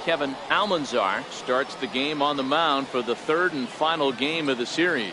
Kevin Almanzar starts the game on the mound for the third and final game of the series.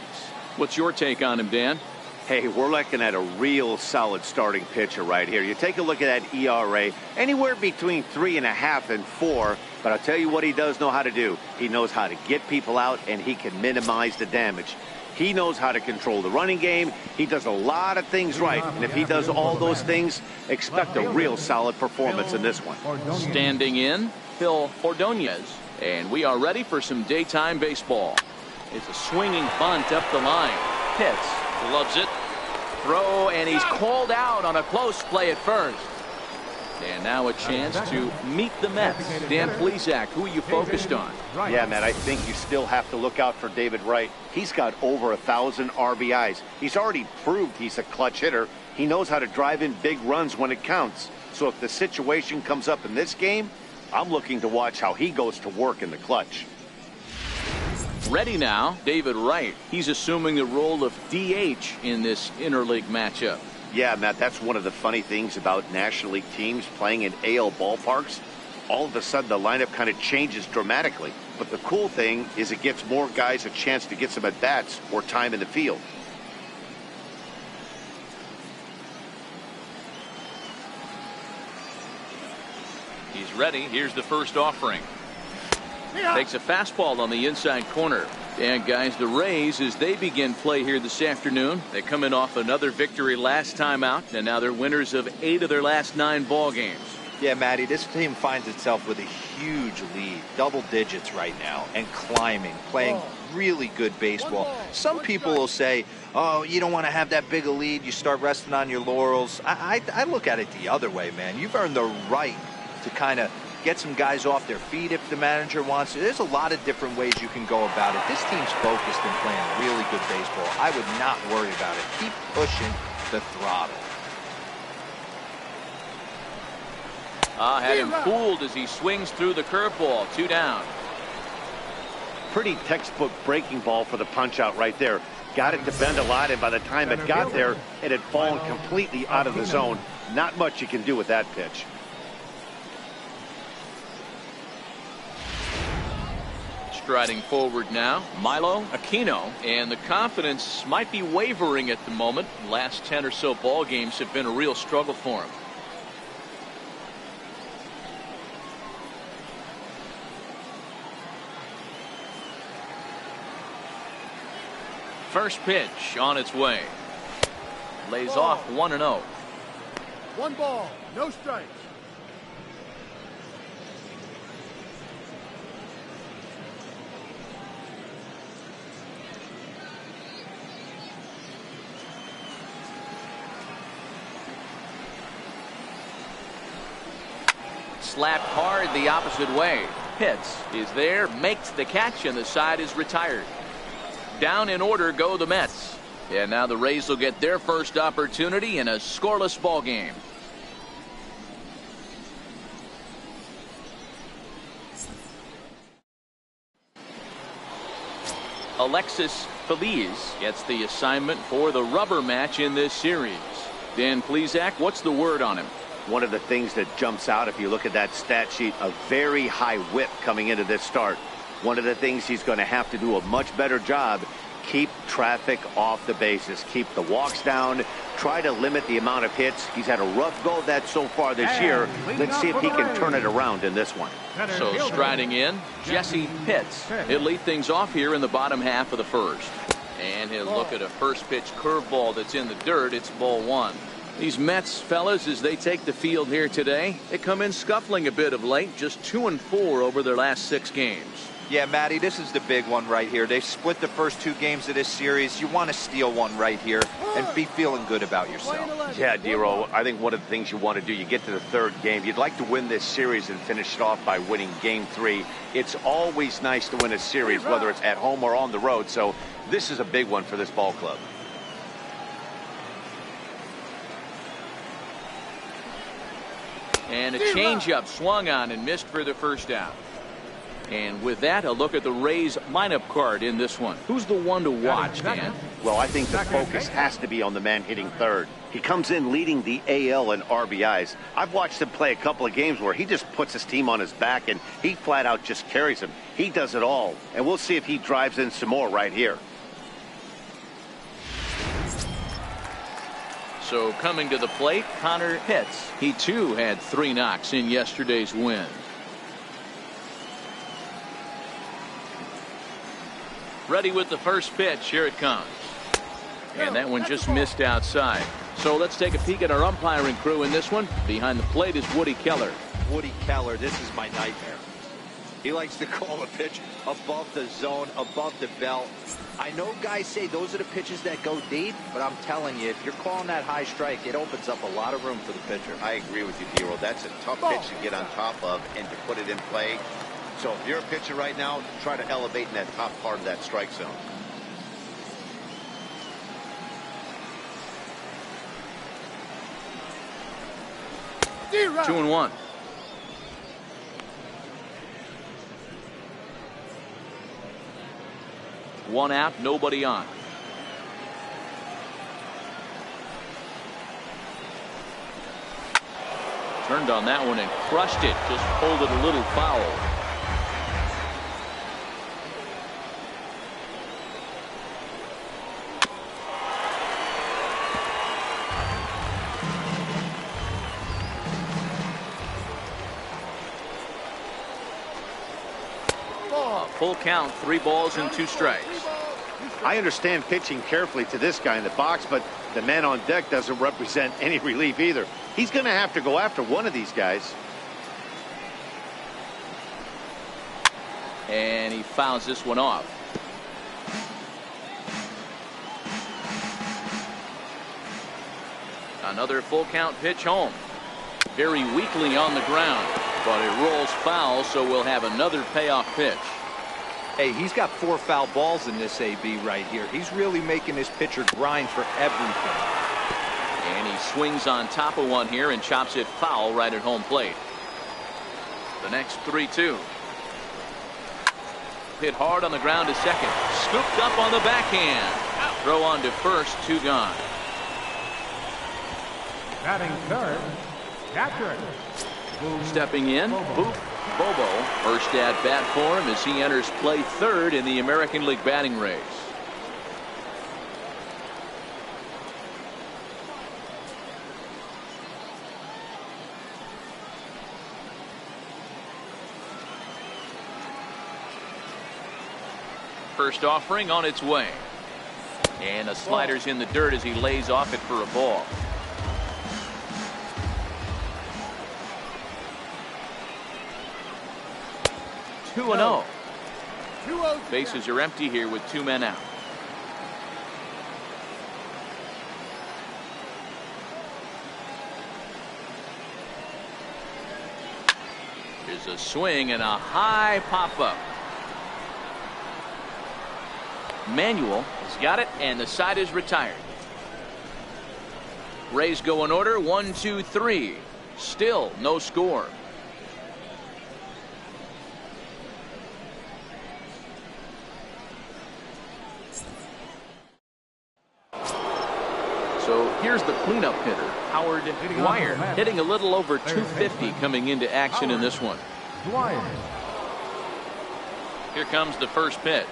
What's your take on him, Dan? Hey, we're looking at a real solid starting pitcher right here. You take a look at that ERA, anywhere between 3.5 and 4. But I'll tell you what he does know how to do. He knows how to get people out, and he can minimize the damage. He knows how to control the running game. He does a lot of things right. And if he does all those things, expect a real solid performance in this one. Standing in, Phil Ordonez. And we are ready for some daytime baseball. It's a swinging bunt up the line. Pitts loves it. Throw, and he's called out on a close play at first. And now a chance to meet the Mets. Dan Plesac, who are you focused on? Yeah, man, I think you still have to look out for David Wright. He's got over 1,000 RBIs. He's already proved he's a clutch hitter. He knows how to drive in big runs when it counts. So if the situation comes up in this game, I'm looking to watch how he goes to work in the clutch. Ready now, David Wright. He's assuming the role of DH in this interleague matchup. Yeah, Matt, that's one of the funny things about National League teams playing in AL ballparks. All of a sudden, the lineup kind of changes dramatically. But the cool thing is it gives more guys a chance to get some at-bats or time in the field. He's ready. Here's the first offering. Takes a fastball on the inside corner. And guys, the Rays, as they begin play here this afternoon, they come in off another victory last time out, and now they're winners of 8 of their last 9 ball games. Yeah, Matty, this team finds itself with a huge lead, double digits right now, and climbing, playing really good baseball. Some people will say, oh, you don't want to have that big a lead, you start resting on your laurels. I look at it the other way, man. You've earned the right to kind of get some guys off their feet if the manager wants to. There's a lot of different ways you can go about it. This team's focused and playing really good baseball. I would not worry about it. Keep pushing the throttle. Had him fooled as he swings through the curveball. 2 down. Pretty textbook breaking ball for the punch out right there. Got it to bend a lot, and by the time it got there, it had fallen completely out of the zone. Not much you can do with that pitch. Striding forward now, Milo Aquino, and the confidence might be wavering at the moment. Last 10 or so ball games have been a real struggle for him. First pitch on its way. Lays off 1-0. 1 ball, no strikes. Slapped hard the opposite way. Pitts is there, makes the catch, and the side is retired. Down in order go the Mets. And now the Rays will get their first opportunity in a scoreless ball game. Alexis Feliz gets the assignment for the rubber match in this series. Dan Plesac, what's the word on him? One of the things that jumps out if you look at that stat sheet, a very high whip coming into this start. One of the things he's going to have to do a much better job, keep traffic off the bases, keep the walks down, try to limit the amount of hits. He's had a rough go of that so far this year. Let's see if he can turn it around in this one. So striding in, Jesse Pitts. He'll lead things off here in the bottom half of the first. And he'll look at a first pitch curveball that's in the dirt. It's ball 1. These Mets, fellas, as they take the field here today, they come in scuffling a bit of late, just 2-4 over their last 6 games. Yeah, Matty, this is the big one right here. They've split the first 2 games of this series. You want to steal one right here and be feeling good about yourself. Yeah, Dero, I think one of the things you want to do, you get to the 3rd game, you'd like to win this series and finish it off by winning game 3. It's always nice to win a series, whether it's at home or on the road, so this is a big one for this ball club. And a changeup swung on and missed for the first out. And with that, a look at the Rays lineup card in this one. Who's the one to watch, Dan? Well, I think the focus has to be on the man hitting third. He comes in leading the AL in RBIs. I've watched him play a couple of games where he just puts his team on his back and he flat out just carries him. He does it all. And we'll see if he drives in some more right here. So coming to the plate, Connor Pitts. He too had 3 knocks in yesterday's win. Ready with the first pitch. Here it comes. And that one just missed outside. So let's take a peek at our umpiring crew in this one. Behind the plate is Woody Keller. Woody Keller, this is my nightmare. He likes to call a pitch above the zone, above the belt. I know guys say those are the pitches that go deep, but I'm telling you, if you're calling that high strike, it opens up a lot of room for the pitcher. I agree with you, D-Roll. That's a tough pitch to get on top of and to put it in play. So if you're a pitcher right now, try to elevate in that top part of that strike zone. D-Rock. 2-1. One out, nobody on. Turned on that one and crushed it. Just pulled it a little foul. Full count, 3 balls and 2 strikes. I understand pitching carefully to this guy in the box, but the man on deck doesn't represent any relief either. He's going to have to go after one of these guys. And he fouls this one off. Another full count pitch home. Very weakly on the ground, but it rolls foul, so we'll have another payoff pitch. Hey, he's got 4 foul balls in this AB right here. He's really making this pitcher grind for everything. And he swings on top of one here and chops it foul right at home plate. The next 3-2. Hit hard on the ground to second. Scooped up on the backhand. Throw on to first, 2 gone. Batting third, Patrick. Stepping in, Boop Bobo. First at bat for him as he enters play third in the American League batting race. First offering on its way. And a slider's in the dirt as he lays off it for a ball. Two and 0. Bases are empty here with 2 men out. Here's a swing and a high pop up. Manuel has got it, and the side is retired. Rays go in order, 1, 2, 3. Still no score. So here's the cleanup hitter, Howard Dwyer, hitting a little over 250 coming into action in this one. Here comes the first pitch.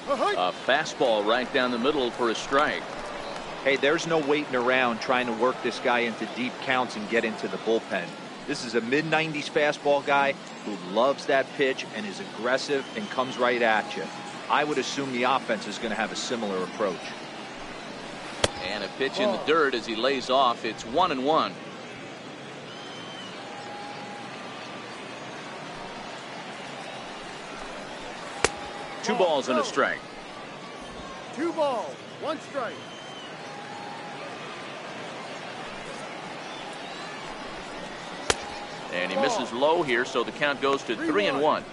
A fastball right down the middle for a strike. Hey, there's no waiting around trying to work this guy into deep counts and get into the bullpen. This is a mid-90s fastball guy who loves that pitch and is aggressive and comes right at you. I would assume the offense is going to have a similar approach. And a pitch in the dirt as he lays off. It's 1-1. Two balls and a strike. 2 balls, 1 strike. And he misses low here, so the count goes to 3-1.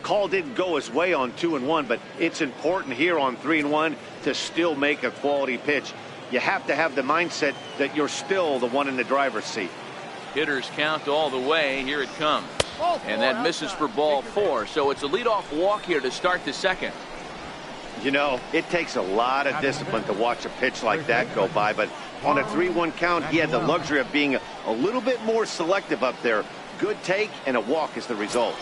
Call didn't go his way on 2-1, but it's important here on 3-1 to still make a quality pitch. You have to have the mindset that you're still the one in the driver's seat. Hitters count all the way. Here it comes. And that misses for ball 4. So it's a leadoff walk here to start the second. You know, it takes a lot of discipline to watch a pitch like that go by, but on a 3-1 count, he had the luxury of being a little bit more selective up there. Good take, and a walk is the result.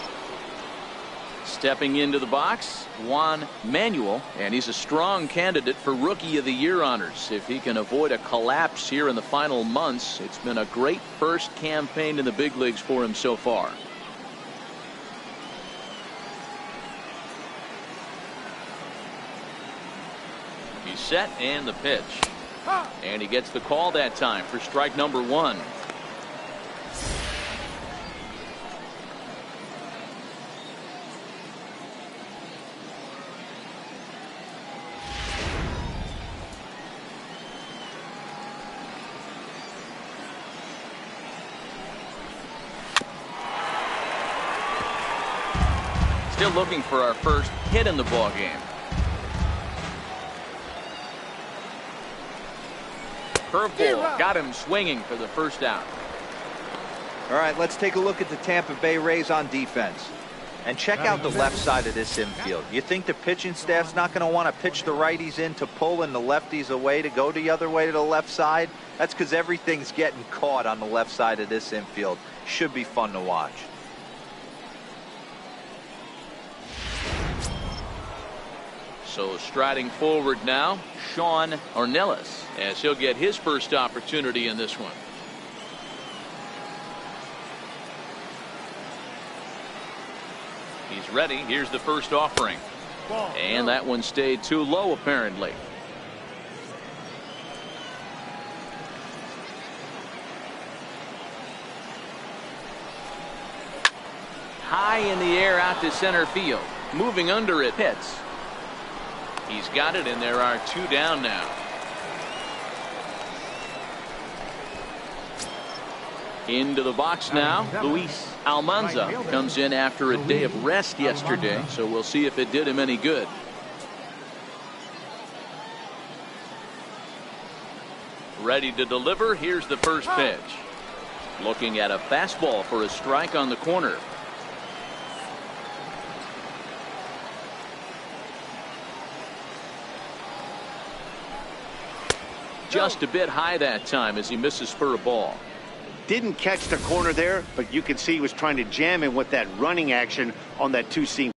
Stepping into the box, Juan Manuel, and he's a strong candidate for Rookie of the Year honors. If he can avoid a collapse here in the final months, it's been a great first campaign in the big leagues for him so far. He's set, and the pitch. And he gets the call that time for strike number 1. Still looking for our first hit in the ball game. Curveball got him swinging for the first out. All right, let's take a look at the Tampa Bay Rays on defense. And check out the left side of this infield. You think the pitching staff's not going to want to pitch the righties in to pull and the lefties away to go the other way to the left side? That's because everything's getting caught on the left side of this infield. Should be fun to watch. So striding forward now, Sean Ornelas, as he'll get his first opportunity in this one. He's ready. Here's the first offering. And that one stayed too low, apparently. High in the air out to center field. Moving under it, hits. He's got it, and there are 2 down now. Into the box now, Luis Almanza comes in after a day of rest yesterday, so we'll see if it did him any good. Ready to deliver. Here's the first pitch. Looking at a fastball for a strike on the corner. Just a bit high that time as he misses for a ball. Didn't catch the corner there, but you can see he was trying to jam in with that running action on that 2-seam.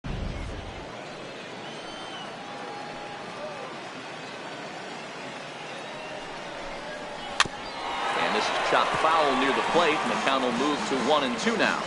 And this is chopped foul near the plate, and the count will move to 1-2 now.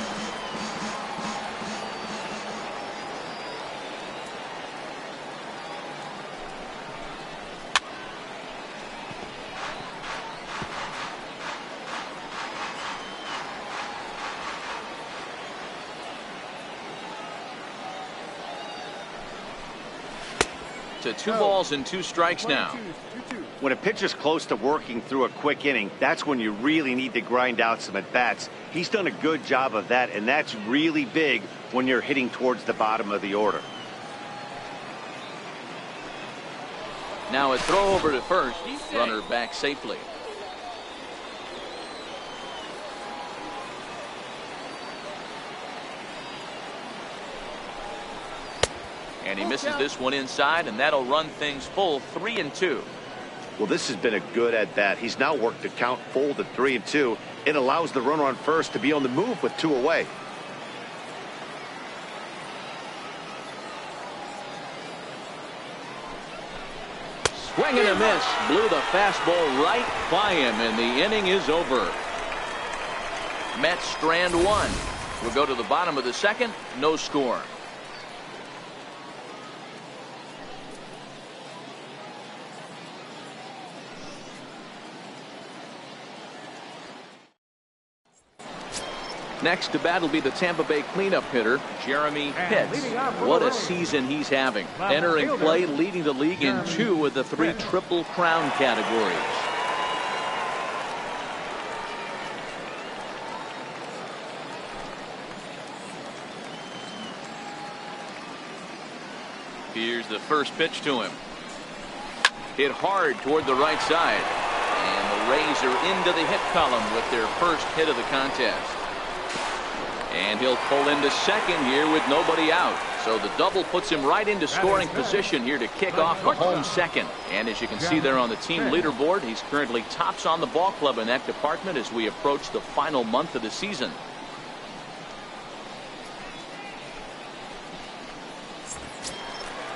To 2 balls and 2 strikes now. When a pitcher's close to working through a quick inning, that's when you really need to grind out some at-bats. He's done a good job of that, and that's really big when you're hitting towards the bottom of the order. Now a throw over to first. Runner back safely. And he misses this one inside, and that'll run things full 3-2. Well, this has been a good at-bat. He's now worked the count full to 3-2. It allows the runner on first to be on the move with 2 away. Swing and a miss. Blew the fastball right by him, and the inning is over. Mets strand 1. We'll go to the bottom of the second. No score. Next to bat will be the Tampa Bay cleanup hitter, Jeremy Pitts. What a season he's having. Entering play, leading the league in 2 of the 3 Triple Crown categories. Here's the first pitch to him. Hit hard toward the right side. And the Rays are into the hit column with their first hit of the contest. And he'll pull into second here with nobody out. So the double puts him right into scoring position here to kick off the home second. And as you can see there on the team leaderboard, he's currently tops on the ball club in that department as we approach the final month of the season.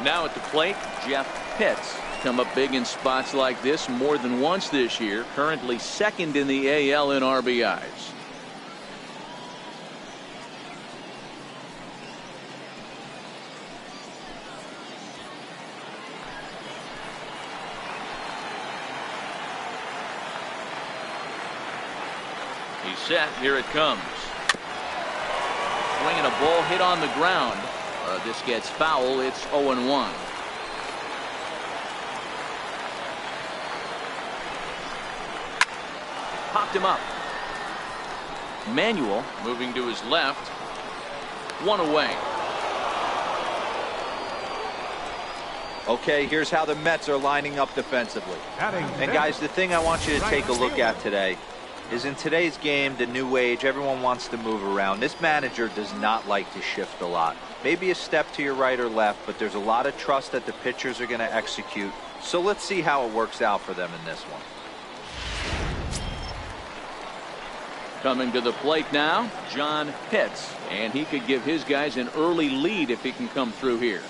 Now at the plate, Jeff Pitts. Come up big in spots like this more than once this year. Currently second in the AL in RBIs. He's set. Here it comes. Swinging a ball hit on the ground. This gets foul. It's 0-1. Popped him up. Manuel moving to his left. One away. Okay, here's how the Mets are lining up defensively. And guys, the thing I want you to take a look at today is in today's game, the new age, everyone wants to move around. This manager does not like to shift a lot. Maybe a step to your right or left, but there's a lot of trust that the pitchers are going to execute. So let's see how it works out for them in this one. Coming to the plate now, John Pitts, and he could give his guys an early lead if he can come through here.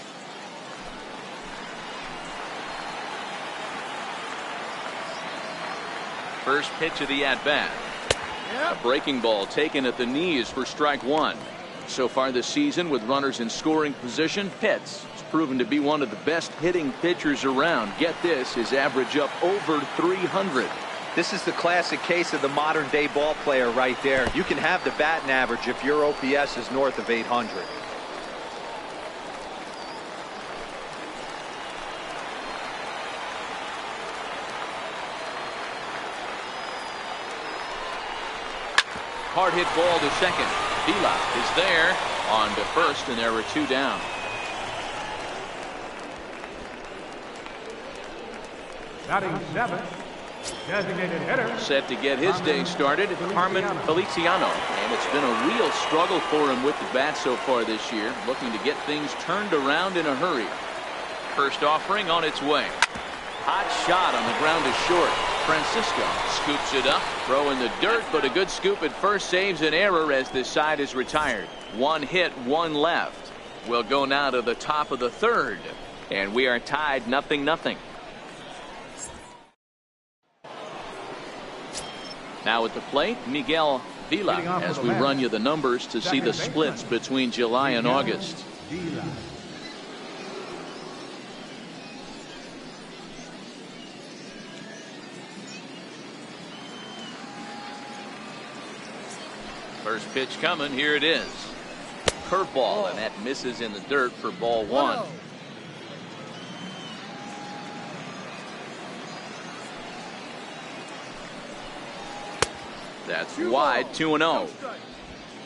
First pitch of the at-bat. A breaking ball taken at the knees for strike one. So far this season, with runners in scoring position, Pitts has proven to be one of the best hitting pitchers around. Get this, his average up over 300. This is the classic case of the modern day ball player right there. You can have the batting average if your OPS is north of 800. Hard hit ball to second. Vila is there on to first, and there are two down. Batting seventh, designated hitter. Set to get his day started, Carmen Feliciano. And it's been a real struggle for him with the bat so far this year. Looking to get things turned around in a hurry. First offering on its way. Hot shot on the ground to short. Francisco scoops it up, throw in the dirt, but a good scoop at first saves an error as this side is retired. One hit, one left. We'll go now to the top of the third, and we are tied 0-0. Now at the plate, Miguel Vila, as we run you the numbers to see the splits between July and August. First pitch coming. Here it is. Curveball, and that misses in the dirt for ball one. That's wide, 2-0.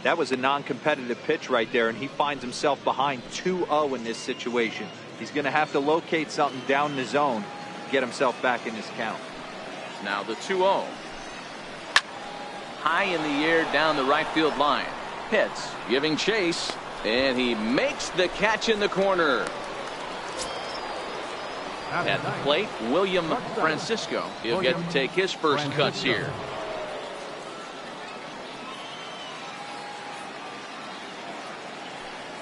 That was a non-competitive pitch right there, and he finds himself behind 2-0 in this situation. He's going to have to locate something down the zone to get himself back in his count. Now the 2-0. High in the air down the right field line. Pitts giving chase, and he makes the catch in the corner. At the plate, William Francisco. He'll get to take his first cuts here.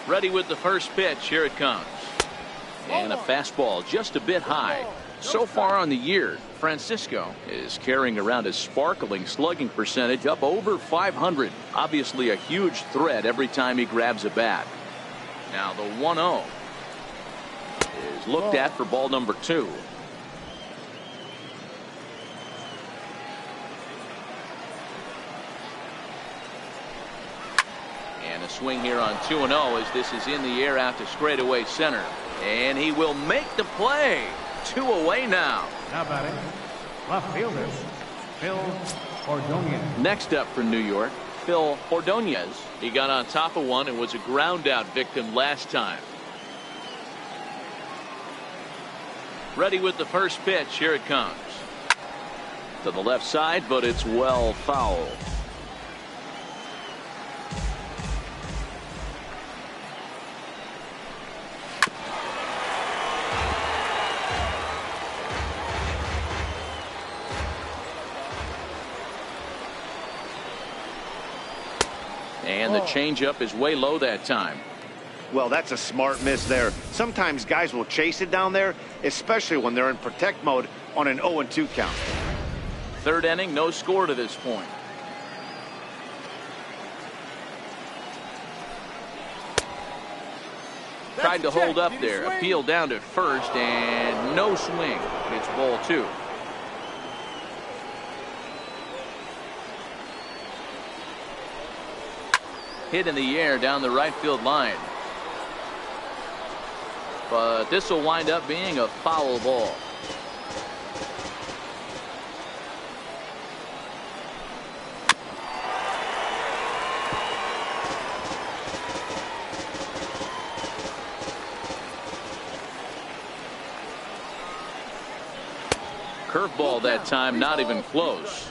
Ready with the first pitch. Here it comes. And a fastball just a bit high. So far on the year, Francisco is carrying around a sparkling slugging percentage up over 500. Obviously a huge threat every time he grabs a bat. Now the 1-0 is looked at for ball number 2. And a swing here on 2-0 as this is in the air out to straightaway center. And he will make the play. 2 away now. Now batting, left fielder, Phil Ordonez. Next up for New York, Phil Ordonez. He got on top of one and was a ground out victim last time. Ready with the first pitch. Here it comes. To the left side, but it's well fouled. the changeup is way low that time. Well, that's a smart miss there. Sometimes guys will chase it down there, especially when they're in protect mode on an 0-2 count. Third inning, no score to this point. Tried to hold up there. Appeal down to first and no swing. It's ball 2. Hit in the air down the right field line. But this will wind up being a foul ball. Curveball that time, not even close.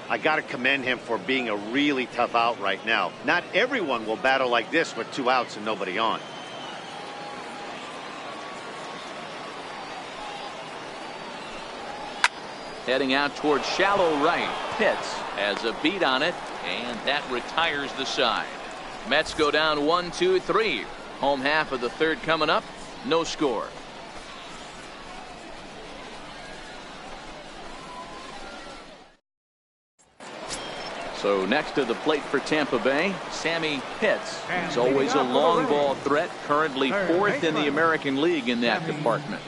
I got to commend him for being a really tough out right now. Not everyone will battle like this with 2 outs and nobody on. Heading out towards shallow right. Pitts has a beat on it, and that retires the side. Mets go down 1-2-3. Home half of the third coming up. No score. So next to the plate for Tampa Bay, Sammy Pitts. He's always a long ball threat, currently 4th in the American League in that department.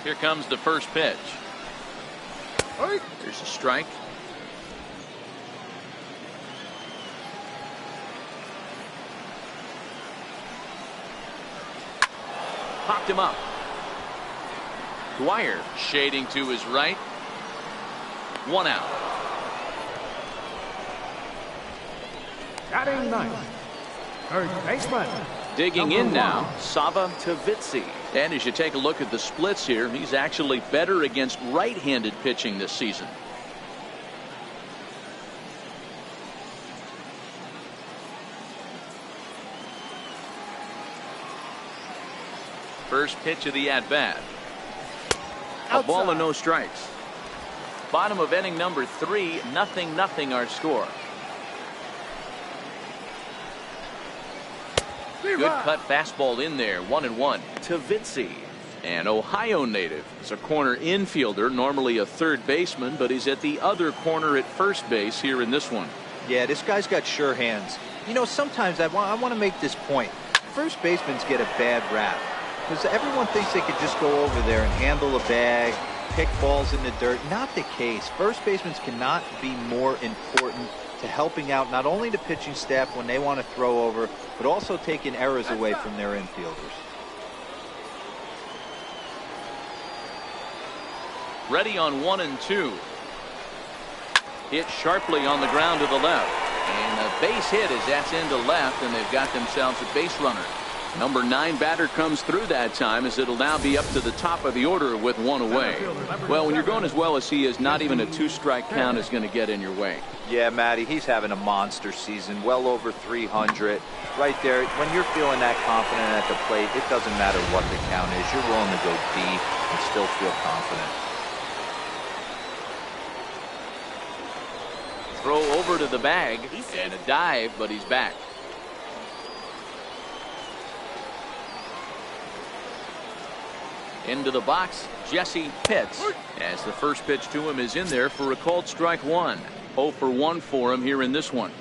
Here comes the first pitch. There's a strike. Popped him up. Dwyer shading to his right. 1 out. Batting ninth, third baseman. Digging in now, Sava Tavitsi. And as you take a look at the splits here, he's actually better against right-handed pitching this season. First pitch of the at-bat. A ball and no strikes. Bottom of inning number 3, 0-0 our score. Good cut fastball in there, 1-1. Tavitsi, an Ohio native. He's a corner infielder, normally a third baseman, but he's at the other corner at first base here in this one. Yeah, this guy's got sure hands. You know, sometimes I want to make this point. First basemen get a bad rap because everyone thinks they could just go over there and handle a bag, pick balls in the dirt. Not the case. First basemen cannot be more important to helping out not only the pitching staff when they want to throw over, but also taking errors away from their infielders. Ready on 1-2. Hit sharply on the ground to the left. And a base hit as that's into left, and they've got themselves a base runner. Number 9 batter comes through that time, as it'll now be up to the top of the order with 1 away. Well, when you're going as well as he is, not even a 2-strike count is going to get in your way. Yeah, Matty, he's having a monster season, well over 300. Right there, when you're feeling that confident at the plate, it doesn't matter what the count is. You're willing to go deep and still feel confident. Throw over to the bag and a dive, but he's back. Into the box, Jesse Pitts, as the first pitch to him is in there for a called strike 1. 0 for 1 for him here in this one.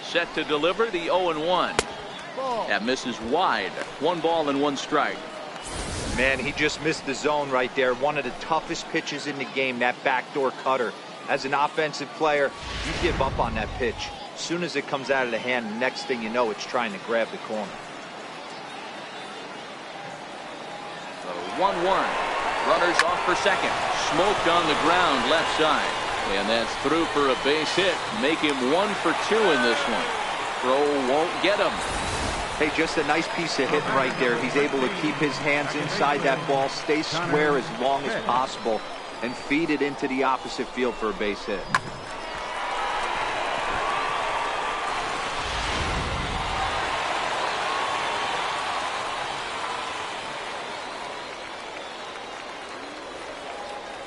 Set to deliver the 0-1. That misses wide. 1 ball and 1 strike. Man, he just missed the zone right there. One of the toughest pitches in the game, that backdoor cutter. As an offensive player, you give up on that pitch. As soon as it comes out of the hand, the next thing you know, it's trying to grab the corner. 1-1. Runners off for second. Smoked on the ground left side. And that's through for a base hit. Make him 1 for 2 in this one. Throw won't get him. Hey, just a nice piece of hitting right there. He's able to keep his hands inside that ball, stay square as long as possible. and feed it into the opposite field for a base hit.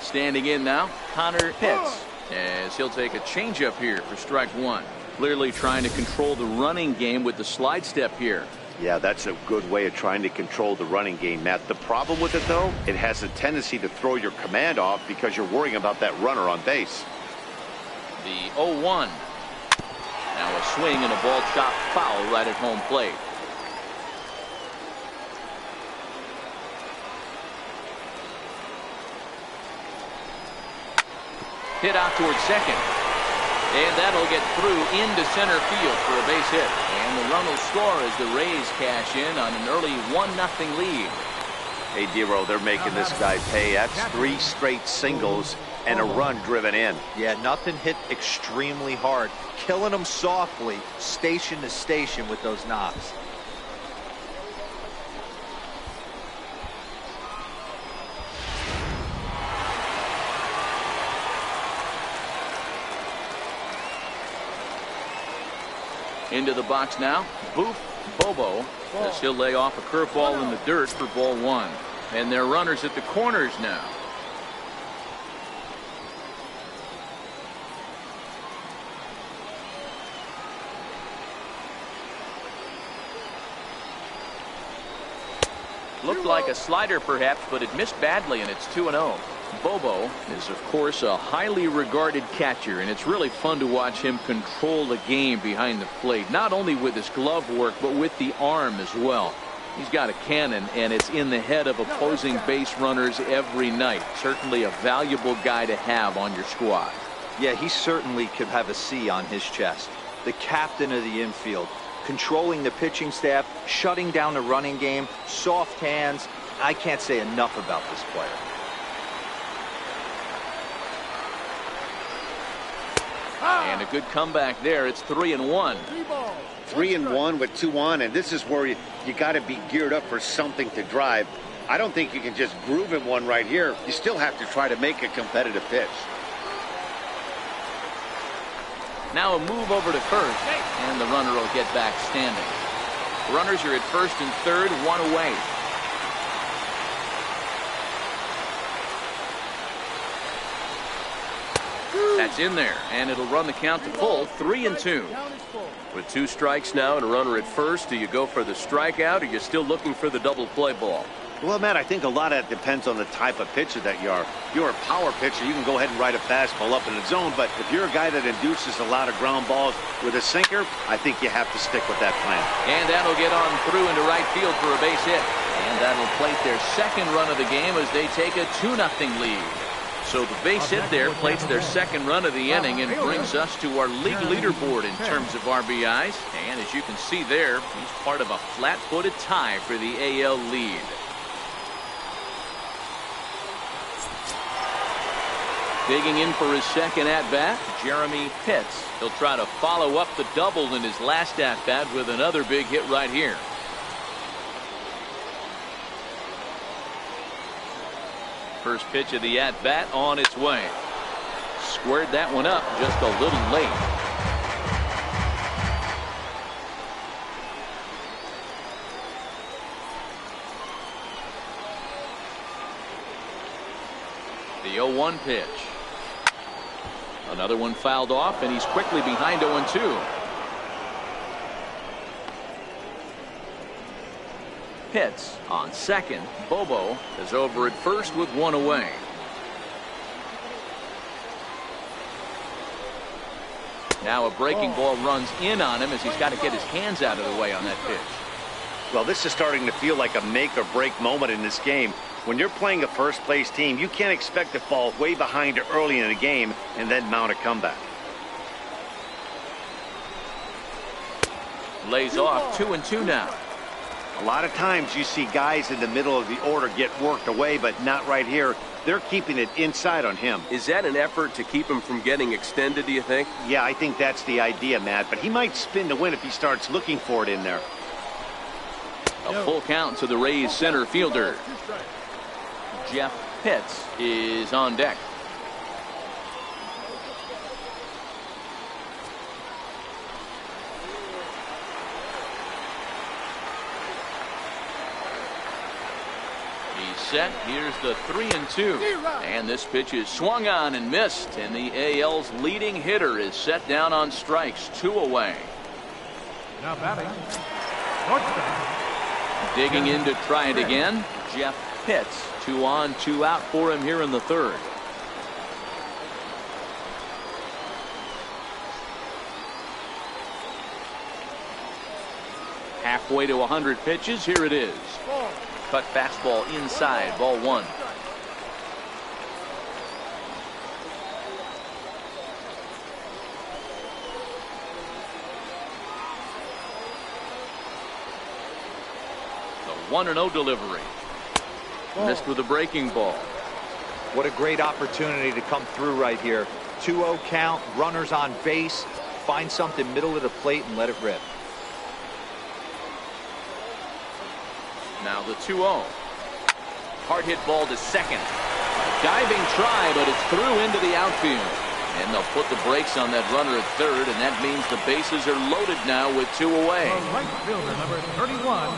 Standing in now, Connor Pitts, as he'll take a changeup here for strike one. Clearly trying to control the running game with the slide step here. Yeah, that's a good way of trying to control the running game, Matt. The problem with it, though, it has a tendency to throw your command off because you're worrying about that runner on base. The 0-1. Now a swing and a ball chopped foul right at home plate. Hit out towards second. And that'll get through into center field for a base hit. And the run will score as the Rays cash in on an early 1-0 lead. Hey, Dero, they're making this guy pay. That's 3 straight singles and a run driven in. Yeah, nothing hit extremely hard. Killing them softly, station to station with those knocks. Into the box now, Boof Bobo, as he'll lay off a curveball in the dirt for ball one. And they're runners at the corners now. Looked like a slider perhaps, but it missed badly, and it's 2-0. Bobo is, of course, a highly regarded catcher, and it's really fun to watch him control the game behind the plate, not only with his glove work, but with the arm as well. He's got a cannon, and it's in the head of opposing base runners every night. Certainly a valuable guy to have on your squad. Yeah, he certainly could have a C on his chest. The captain of the infield, controlling the pitching staff, shutting down the running game, soft hands. I can't say enough about this player. And a good comeback there. It's 3-1. 3-1 with 2 on, and this is where you got to be geared up for something to drive. I don't think you can just groove in one right here. You still have to try to make a competitive pitch. Now a move over to first, and the runner will get back standing. Runners are at first and third, 1 away. That's in there, and it'll run the count to full, 3-2. With 2 strikes now and a runner at first, do you go for the strikeout, or are you still looking for the double play ball? Well, Matt, I think a lot of that depends on the type of pitcher that you are. If you're a power pitcher, you can go ahead and ride a fastball up in the zone, but if you're a guy that induces a lot of ground balls with a sinker, I think you have to stick with that plan. And that'll get on through into right field for a base hit. And that'll plate their second run of the game as they take a 2-0 lead. So the base hit there plates their second run of the inning and brings us to our league leaderboard in terms of RBIs. And as you can see there, he's part of a flat-footed tie for the AL lead. Digging in for his second at-bat, Jeremy Pitts. He'll try to follow up the double in his last at-bat with another big hit right here. First pitch of the at-bat on its way. Squared that one up just a little late. The 0-1 pitch. Another one fouled off, and he's quickly behind 0-2. Pitts on second. Bobo is over at first with 1 away. Now a breaking ball runs in on him as he's got to get his hands out of the way on that pitch. Well, this is starting to feel like a make or break moment in this game. When you're playing a first place team, you can't expect to fall way behind early in the game and then mount a comeback. Lays off 2-2 now. A lot of times you see guys in the middle of the order get worked away, but not right here. They're keeping it inside on him. Is that an effort to keep him from getting extended, do you think? Yeah, I think that's the idea, Matt, but he might spin to win if he starts looking for it in there. A full count to the Rays center fielder, Jeff Pitts is on deck. He's set. Here's the 3-2. And this pitch is swung on and missed. And the AL's leading hitter is set down on strikes. 2 away. Now batting. Shortstop. Digging in to try it again. Jeff Pitts. 2 on, 2 out for him here in the 3rd. Halfway to 100 pitches. Here it is. Cut fastball inside. Ball 1. The 1-0 delivery. Missed with a breaking ball. What a great opportunity to come through right here. 2-0 count, runners on base. Find something middle of the plate and let it rip. Now the 2-0. Hard hit ball to second. Diving try, but it's through into the outfield. And they'll put the brakes on that runner at 3rd, and that means the bases are loaded now with 2 away. The right fielder, number 31,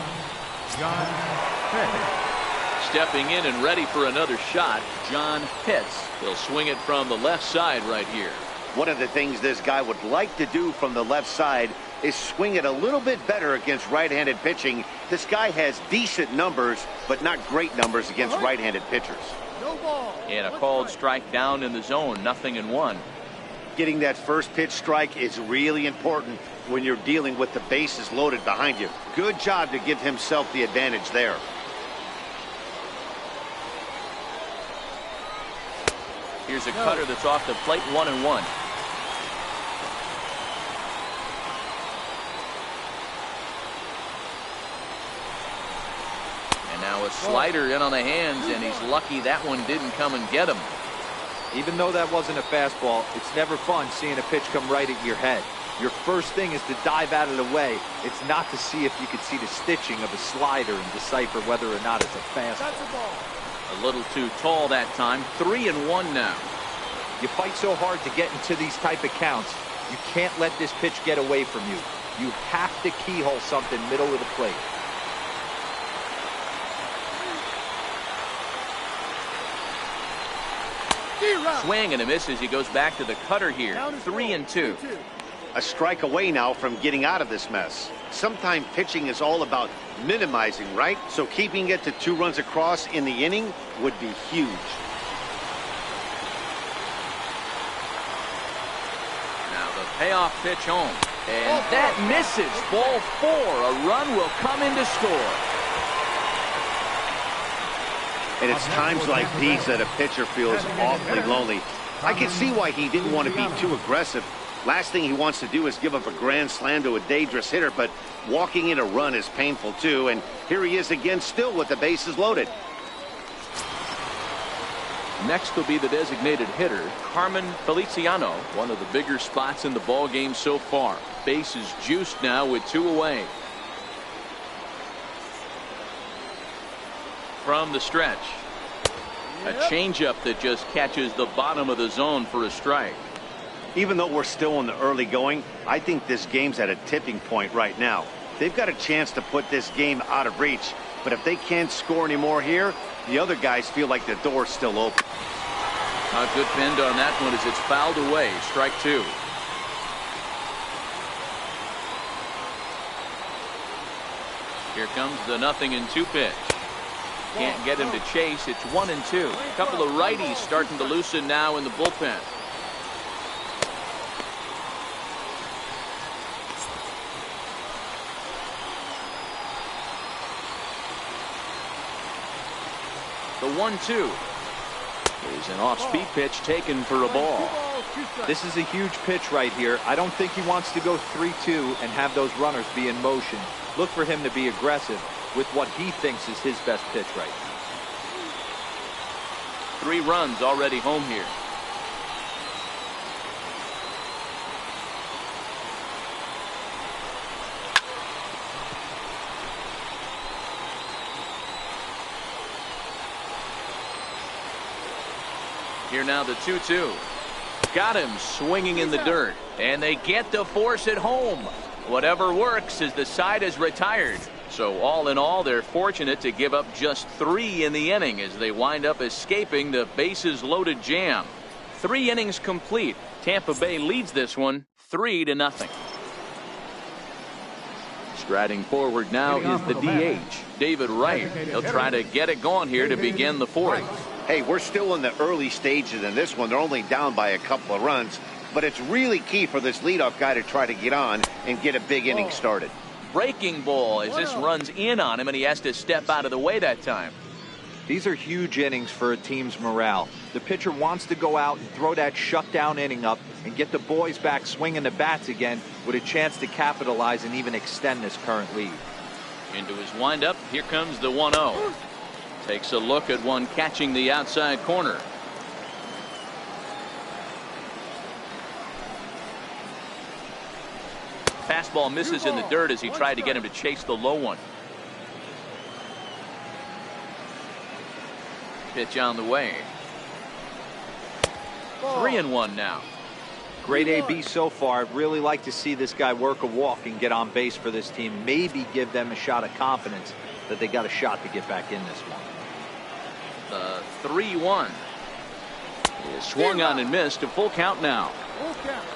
John Pitts. Stepping in and ready for another shot, John Pitts. He'll swing it from the left side right here. One of the things this guy would like to do from the left side is swing it a little bit better against right-handed pitching. This guy has decent numbers, but not great numbers against right-handed pitchers. And a called strike down in the zone, 0-1. Getting that first pitch strike is really important when you're dealing with the bases loaded behind you. Good job to give himself the advantage there. Here's a cutter that's off the plate, 1-1. And now a slider in on the hands, and he's lucky that one didn't come and get him. Even though that wasn't a fastball, it's never fun seeing a pitch come right at your head. Your first thing is to dive out of the way. It's not to see if you could see the stitching of a slider and decipher whether or not it's a fastball. A little too tall that time. 3-1 now. You fight so hard to get into these type of counts. You can't let this pitch get away from you. You have to keyhole something middle of the plate. Swing and a miss as he goes back to the cutter here. 3-2. A strike away now from getting out of this mess. Sometimes pitching is all about minimizing, right? So keeping it to 2 runs across in the inning would be huge. Now the payoff pitch home. And that misses. Ball 4. A run will come in to score. And it's times like these that a pitcher feels awfully lonely. I can see why he didn't want to be too aggressive. Last thing he wants to do is give up a grand slam to a dangerous hitter, but walking in a run is painful too. And here he is again, still with the bases loaded. Next will be the designated hitter, Carmen Feliciano, one of the bigger spots in the ball game so far. Bases juiced now with 2 away. From the stretch, a changeup that just catches the bottom of the zone for a strike. Even though we're still in the early going, I think this game's at a tipping point right now. They've got a chance to put this game out of reach, but if they can't score anymore here, the other guys feel like the door's still open. A good bend on that one as it's fouled away. Strike 2. Here comes the 0-2 pitch. Can't get him to chase. It's 1-2. A couple of righties starting to loosen now in the bullpen. The 1-2 is an off-speed pitch taken for a ball. This is a huge pitch right here. I don't think he wants to go 3-2 and have those runners be in motion. Look for him to be aggressive with what he thinks is his best pitch right now. 3 runs already home here. Here now the 2-2. Got him swinging in the dirt. And they get to force it home. Whatever works as the side is retired. So all in all, they're fortunate to give up just 3 in the inning as they wind up escaping the bases loaded jam. 3 innings complete. Tampa Bay leads this one 3-0. Striding forward now is the DH, David Wright. He'll try to get it going here to begin the 4th. Hey, we're still in the early stages in this one. They're only down by a couple of runs, but it's really key for this leadoff guy to try to get on and get a big inning started. Breaking ball as this runs in on him, and he has to step out of the way that time. These are huge innings for a team's morale. The pitcher wants to go out and throw that shutdown inning up and get the boys back swinging the bats again with a chance to capitalize and even extend this current lead. Into his windup, here comes the 1-0. Takes a look at one catching the outside corner. Fastball misses in the dirt as he tried to get him to chase the low one. Pitch on the way. 3-1 now. Great AB so far. I'd really like to see this guy work a walk and get on base for this team. Maybe give them a shot of confidence that they got a shot to get back in this one. The 3-1. He is swung on and missed. A full count now.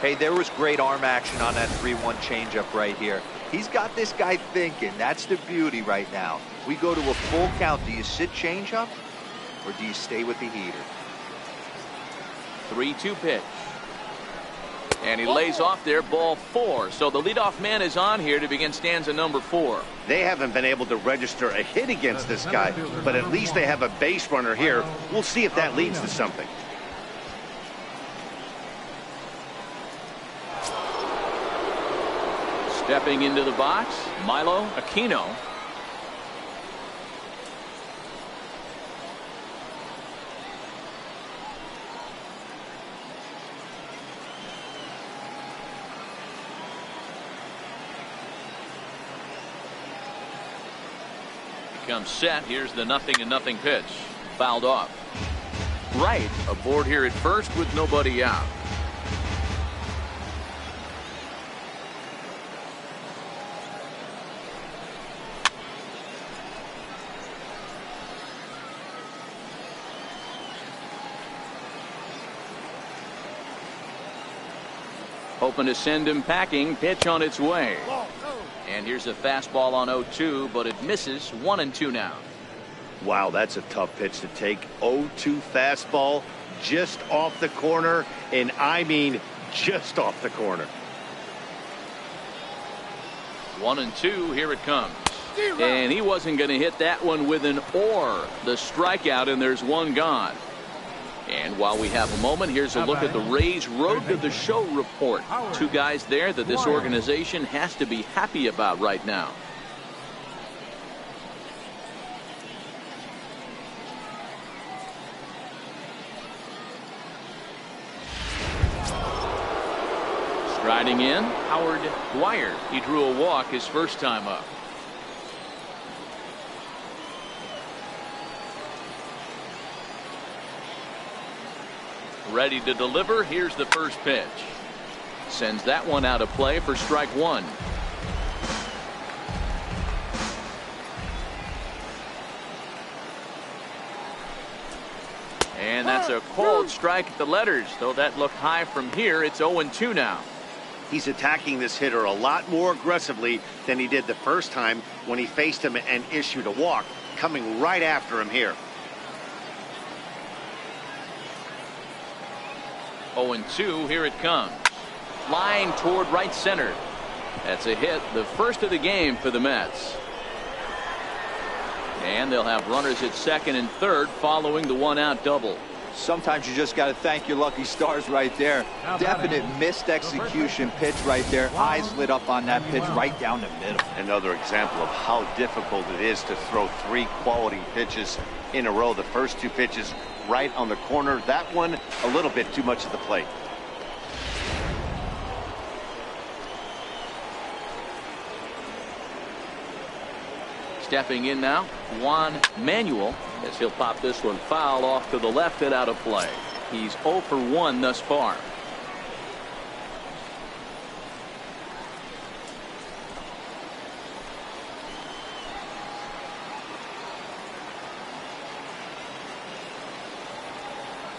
Hey, there was great arm action on that 3-1 changeup right here. He's got this guy thinking. That's the beauty right now. We go to a full count. Do you sit changeup or do you stay with the heater? 3-2 pitch. And he lays off there, ball 4. So the leadoff man is on here to begin stanza number 4. They haven't been able to register a hit against this guy, but at least they have a base runner here. We'll see if that leads to something. Stepping into the box, Milo Aquino. Comes set. Here's the 0-0 pitch. Fouled off. Wright aboard here at first with nobody out. Hoping to send him packing. Pitch on its way. And here's a fastball on 0-2, but it misses. 1-2 now. Wow, that's a tough pitch to take. 0-2 fastball just off the corner, and I mean just off the corner. 1-2, here it comes. And he wasn't going to hit that one with an or. The strikeout, and there's one gone. And while we have a moment, here's a look at the Rays Road to the Show report. 2 guys there that this organization has to be happy about right now. Striding in, Howard Dwyer. He drew a walk his first time up. Ready to deliver. Here's the first pitch. Sends that one out of play for strike 1. And that's a called strike at the letters. Though that looked high from here, it's 0-2 now. He's attacking this hitter a lot more aggressively than he did the first time when he faced him and issued a walk, coming right after him here. 0-2, here it comes. Flying toward right center. That's a hit, the first of the game for the Mets. And they'll have runners at second and third following the 1-out double. Sometimes you just got to thank your lucky stars right there. Definite missed execution pitch right there. Eyes lit up on that pitch right down the middle. Another example of how difficult it is to throw 3 quality pitches in a row. The first 2 pitches right on the corner. That one a little bit too much at the plate. Stepping in now, Juan Manuel, as he'll pop this one foul off to the left and out of play. He's 0 for 1 thus far.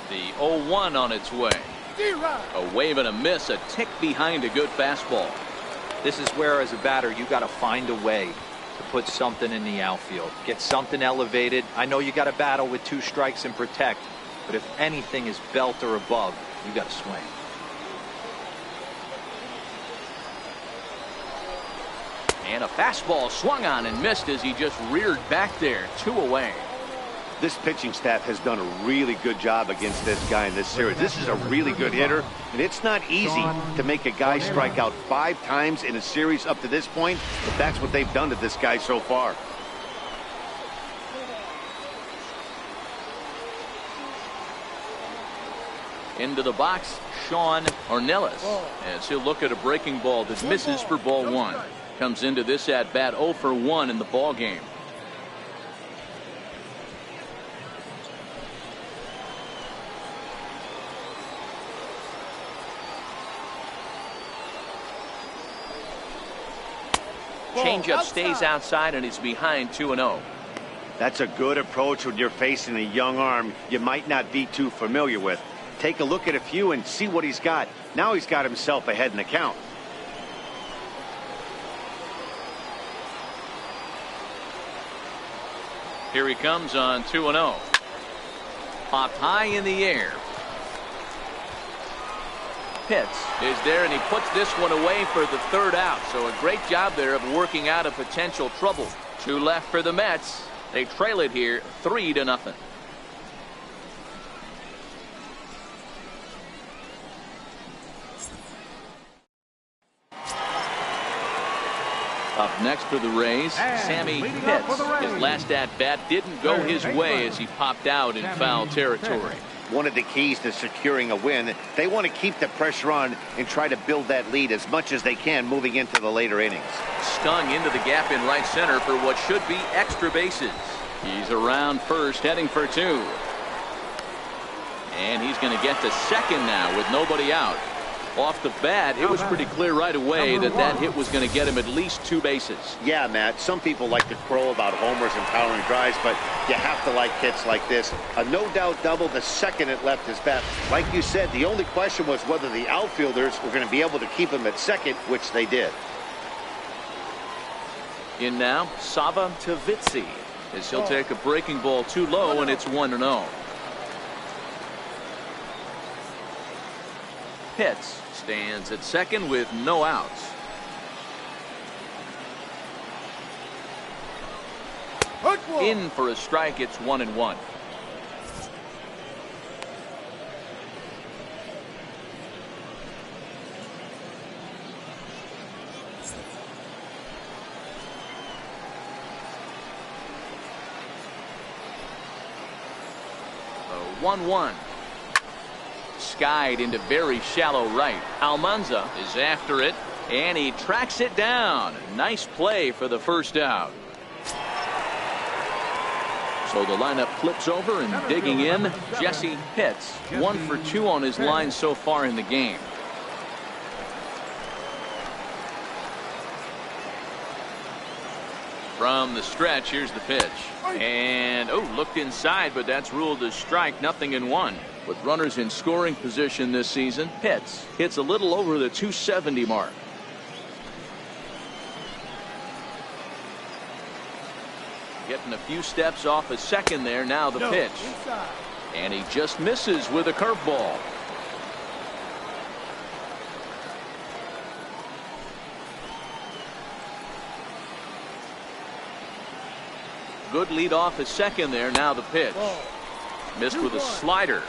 The 0-1 on its way. A wave and a miss, a tick behind a good fastball. This is where, as a batter, you got to find a way to put something in the outfield. Get something elevated. I know you got to battle with 2 strikes and protect, but if anything is belt or above, you got to swing. And a fastball swung on and missed as he just reared back there. 2 away. This pitching staff has done a really good job against this guy in this series. This is a really good hitter, and it's not easy to make a guy strike out 5 times in a series up to this point, but that's what they've done to this guy so far. Into the box, Sean Ornelas, as he'll look at a breaking ball that misses for ball 1. Comes into this at bat 0 for 1 in the ball game. Changeup stays outside and is behind 2-0. That's a good approach when you're facing a young arm you might not be too familiar with. Take a look at a few and see what he's got. Now he's got himself ahead in the count. Here he comes on 2-0. Popped high in the air. Pitts is there, and he puts this one away for the 3rd out. So a great job there of working out a potential trouble. 2 left for the Mets. They trail it here 3-0. Up next for the Rays, Sammy Pitts. His last at-bat didn't go his way as he popped out in foul territory. One of the keys to securing a win, they want to keep the pressure on and try to build that lead as much as they can moving into the later innings. Stung into the gap in right center for what should be extra bases. He's around first, heading for 2. And he's going to get to second now with nobody out. Off the bat, it was pretty clear right away that that hit was going to get him at least 2 bases. Yeah, Matt, some people like to crow about homers and powering drives, but you have to like hits like this. A no-doubt double the second it left his bat. Like you said, the only question was whether the outfielders were going to be able to keep him at second, which they did. In now, Sava Tavitsi, as he'll take a breaking ball too low, and it's 1-0. Pitts stands at second with no outs. In for a strike. It's 1-1. A 1-1. Skied into very shallow right. Almanza is after it, and he tracks it down. Nice play for the first out. So the lineup flips over, and digging in, Jesse Pitts. 1 for 2 on his line so far in the game. From the stretch, here's the pitch. And, looked inside, but that's ruled a strike. 0-1. With runners in scoring position this season, Pitts hits a little over the 270 mark. Getting a few steps off a second there. Now the pitch. And he just misses with a curveball. Good lead off a second there. Now the pitch. Missed with a slider.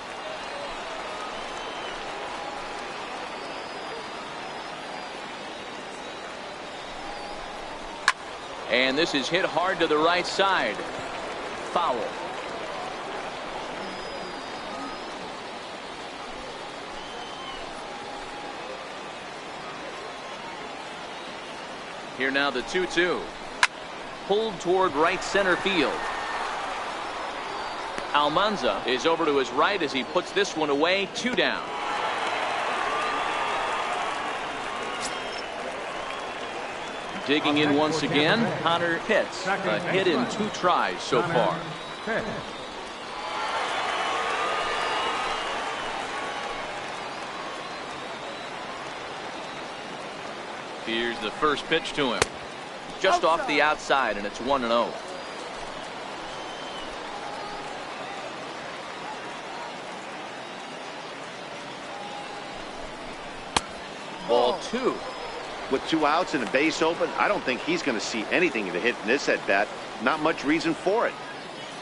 And this is hit hard to the right side. Foul. Here now the 2-2. Pulled toward right center field. Almanza is over to his right as he puts this one away. 2 down. Digging in once again, Connor Pitts. A hit in 2 tries so far. Here's the first pitch to him. Just off the outside, and it's 1-0. Ball 2. With 2 outs and a base open, I don't think he's going to see anything to hit in this at bat. Not much reason for it.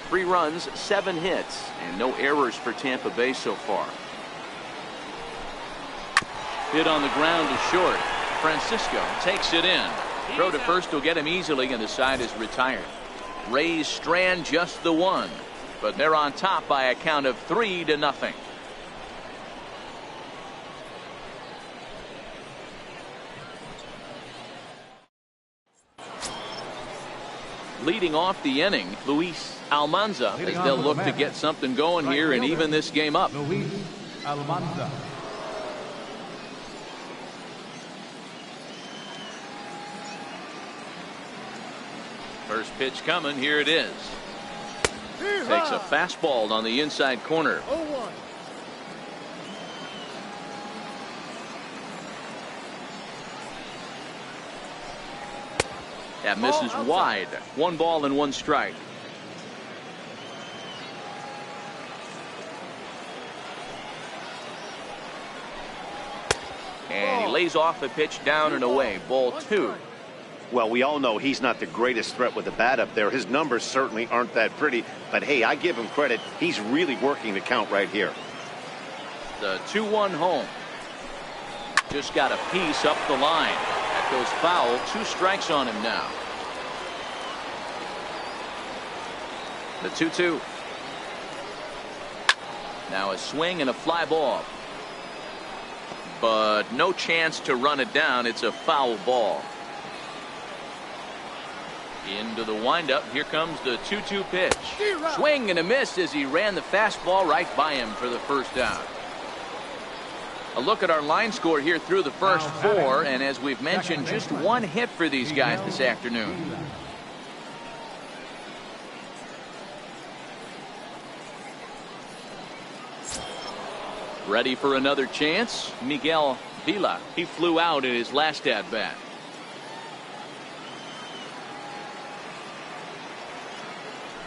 3 runs, 7 hits, and no errors for Tampa Bay so far. Hit on the ground to short. Francisco takes it in. Throw to first will get him easily, and the side is retired. Rays strand just the 1, but they're on top by a count of 3-0. Leading off the inning, Luis Almanza, as they'll look to get something going here and even this game up. Luis Almanza. First pitch coming. Here it is. Takes a fastball on the inside corner. 0-1. That misses wide. 1 ball and 1 strike. And he lays off the pitch down and away. Ball 2. Well, we all know he's not the greatest threat with the bat up there. His numbers certainly aren't that pretty. But, hey, I give him credit. He's really working the count right here. The 2-1 home. Just got a piece up the line. That goes foul. 2 strikes on him now. The 2-2. Now a swing and a fly ball. But no chance to run it down. It's a foul ball. Into the windup. Here comes the 2-2 pitch. Swing and a miss as he ran the fastball right by him for the first out. A look at our line score here through the first 4, and as we've mentioned, just 1 hit for these guys this afternoon. Ready for another chance? Miguel Vila. He flew out in his last at bat.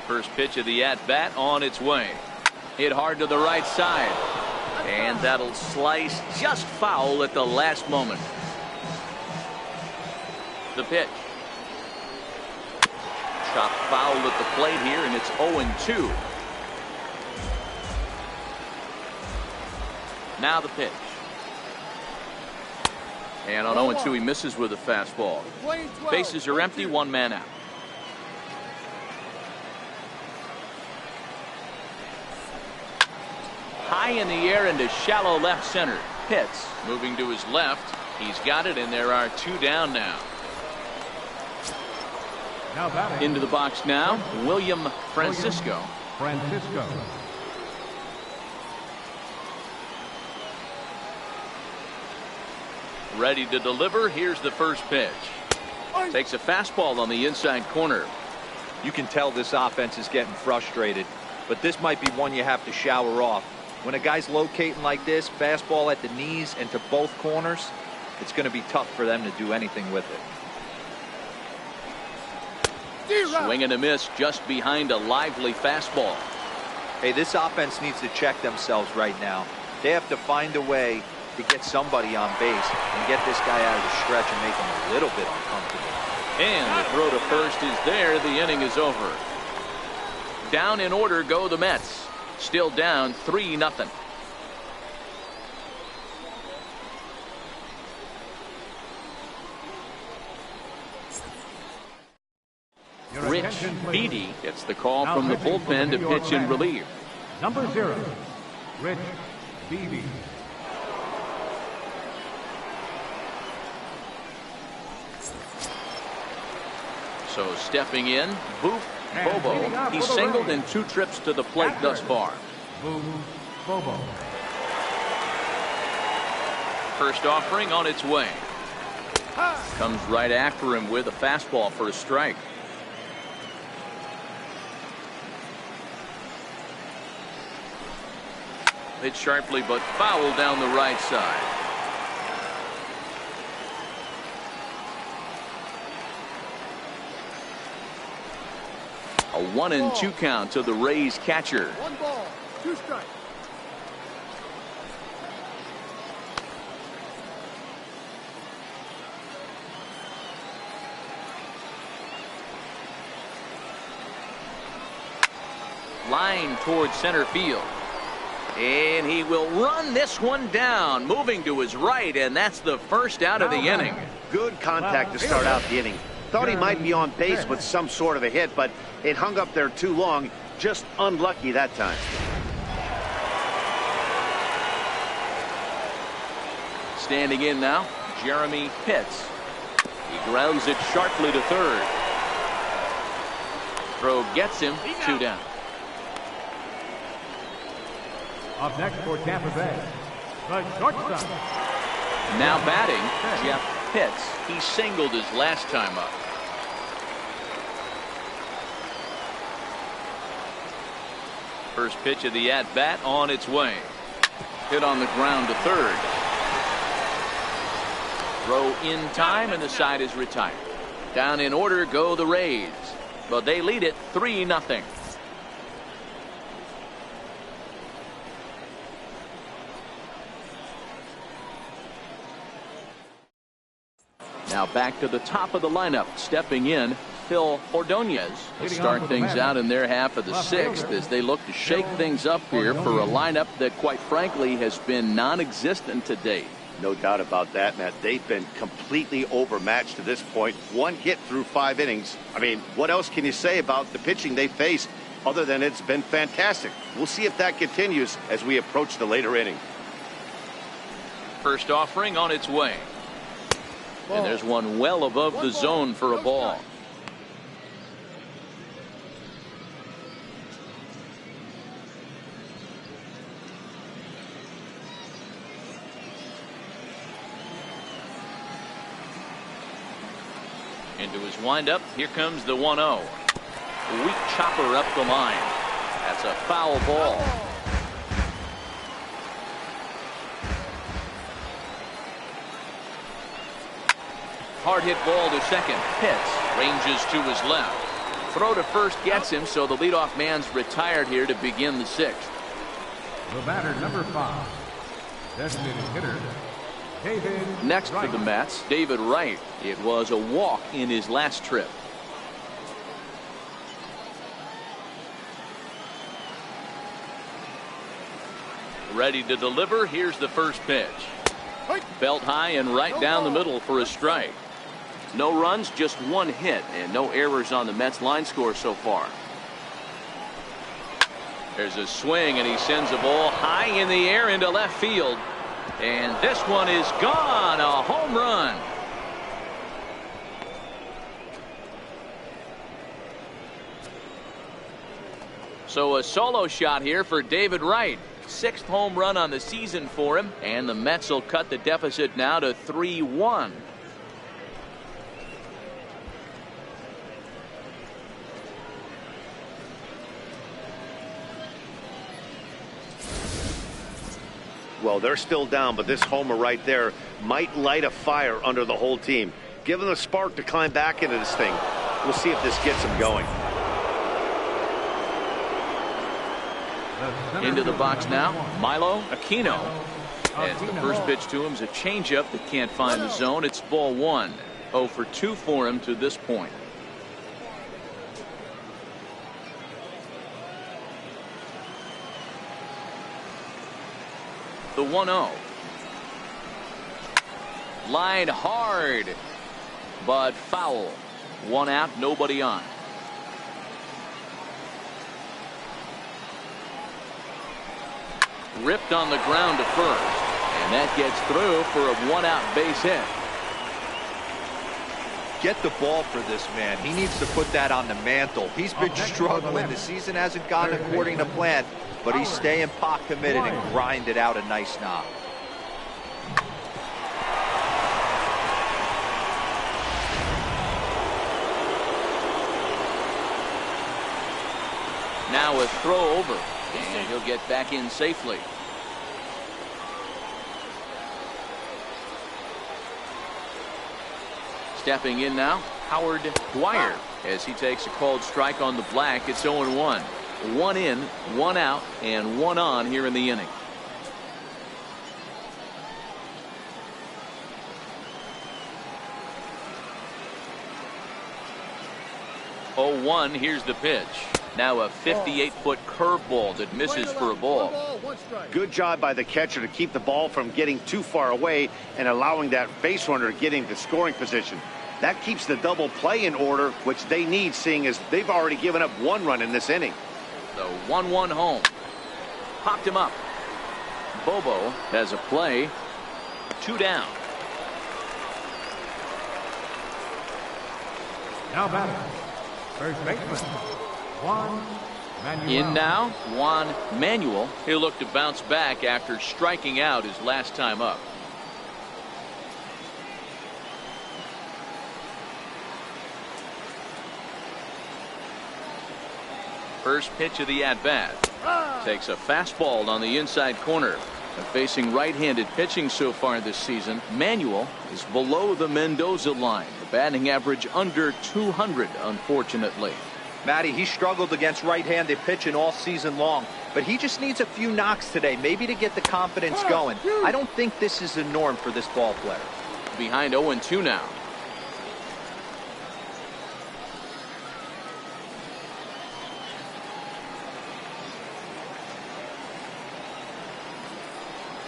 First pitch of the at bat on its way. Hit hard to the right side. And that'll slice just foul at the last moment. The pitch. Chopped foul at the plate here, and it's 0-2. Now the pitch. And on 0-2 he misses with a fastball. Bases are empty, 1 man out. High in the air into shallow left center. Pitts moving to his left. He's got it, and there are 2 down now. Into the box now, William Francisco. Ready to deliver. Here's the first pitch. Takes a fastball on the inside corner. You can tell this offense is getting frustrated, but this might be one you have to shower off. When a guy's locating like this, fastball at the knees and to both corners, it's going to be tough for them to do anything with it. Swing and a miss just behind a lively fastball. Hey, this offense needs to check themselves right now. They have to find a way to get somebody on base and get this guy out of the stretch and make him a little bit uncomfortable. And the throw to first is there. The inning is over. Down in order go the Mets. Still down 3-0. Rich Beatty gets the call from the bullpen to pitch in relief. Number 0, Rich Beatty. So stepping in, Boof And Bobo, leading off he's for the singled Rays, in 2 trips to the plate thus far. Boo Bobo. First offering on its way. Comes right after him with a fastball for a strike. Hit sharply but foul down the right side. A 1-2 count to the Rays catcher. 1 ball, 2 strikes. Line towards center field. And he will run this one down, moving to his right, and that's the first out of the inning. Good contact to start out the inning. Thought he might be on base with some sort of a hit, but it hung up there too long. Just unlucky that time. Standing in now, Jeremy Pitts. He grounds it sharply to third. Throw gets him, 2 down. Up next for Tampa Bay, the shortstop. Now batting, Jeff Pitts. He singled his last time up. First pitch of the at-bat on its way. Hit on the ground to third. Throw in time, and the side is retired. Down in order go the Rays, but they lead it 3-0. Now back to the top of the lineup. Stepping in, Phil Ordonez. Let's start things out in their half of the 6th as they look to shake things up here for a lineup that, quite frankly, has been non-existent to date. No doubt about that, Matt. They've been completely overmatched to this point. 1 hit through 5 innings. I mean, what else can you say about the pitching they faced other than it's been fantastic? We'll see if that continues as we approach the later inning. First offering on its way. And there's one well above the zone for a ball. Into his windup. Here comes the 1-0. Weak chopper up the line. That's a foul ball. Hard hit ball to second. Pitts ranges to his left. Throw to first gets him, so the leadoff man's retired here to begin the 6th. The batter, number 5, designated hitter, David Next for Wright. the Mets, David Wright. It was a walk in his last trip. Ready to deliver. Here's the first pitch. Belt high and right down the middle for a strike. No runs, just 1 hit, and no errors on the Mets line score so far. There's a swing, and he sends a ball high in the air into left field. And this one is gone. A home run. So a solo shot here for David Wright. 6th home run on the season for him, and the Mets will cut the deficit now to 3-1. Well, they're still down, but this homer right there might light a fire under the whole team. Give them a spark to climb back into this thing. We'll see if this gets them going. Into the box now, Milo Aquino. As the first pitch to him is a changeup that can't find the zone. It's ball 1. 0 for 2 for him to this point. The 1-0. Line hard, but foul. 1 out, nobody on. Ripped on the ground to first, and that gets through for a 1-out base hit. Get the ball for this man. He needs to put that on the mantle. He's been struggling. The season hasn't gone according to plan, but he's staying pot committed and grinded out a nice knock. Now a throw over, and he'll get back in safely. Stepping in now, Howard Dwyer, as he takes a called strike on the black. It's 0-1. 1 in, 1 out, and 1 on here in the inning. Oh-1, here's the pitch. Now a 58-foot curveball that misses for a ball. Good job by the catcher to keep the ball from getting too far away and allowing that base runner to get into scoring position. That keeps the double play in order, which they need, seeing as they've already given up 1 run in this inning. The 1-1 home. Popped him up. Bobo has a play. 2 down. Now batting, first baseman, Juan Manuel. In now, Juan Manuel. He'll look to bounce back after striking out his last time up. First pitch of the at-bat. Takes a fastball on the inside corner. Facing right-handed pitching so far this season, Manuel is below the Mendoza line. The batting average under 200, unfortunately. Matty, he struggled against right-handed pitching all season long, but he just needs a few knocks today, maybe to get the confidence going. I don't think this is the norm for this ball player. Behind 0-2 now.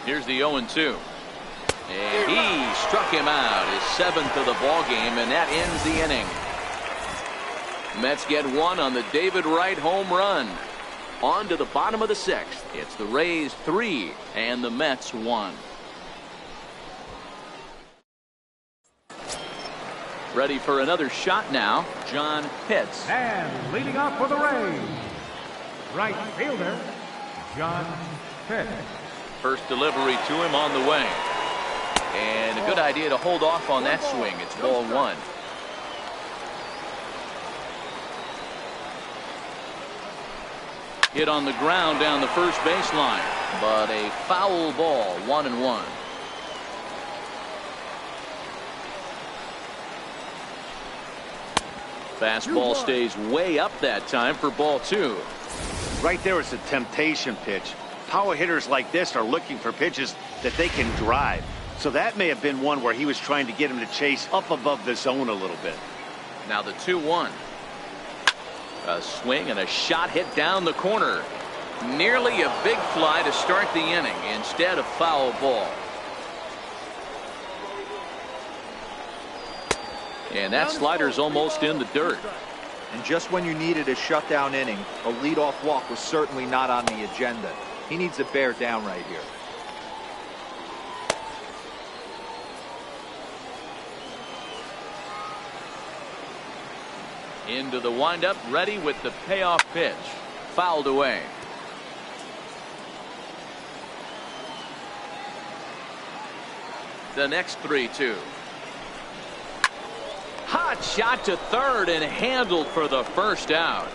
Here's the 0-2. And he struck him out, his 7th of the ball game, and that ends the inning. Mets get 1 on the David Wright home run. On to the bottom of the 6th. It's the Rays 3 and the Mets 1. Ready for another shot now, John Pitts. And leading off for the Rays, right fielder, John Pitts. First delivery to him on the way. And a good idea to hold off on that swing. It's ball 1. Hit on the ground down the first baseline, but a foul ball, 1-1. Fastball stays way up that time for ball 2. Right there is a temptation pitch. Power hitters like this are looking for pitches that they can drive. So that may have been one where he was trying to get him to chase up above the zone a little bit. Now the 2-1. A swing and a shot hit down the corner. Nearly a big fly to start the inning instead of foul ball. And that slider's almost in the dirt. And just when you needed a shutdown inning, a leadoff walk was certainly not on the agenda. He needs to bear down right here. Into the windup, ready with the payoff pitch. Fouled away. The next 3-2. Hot shot to third and handled for the first out.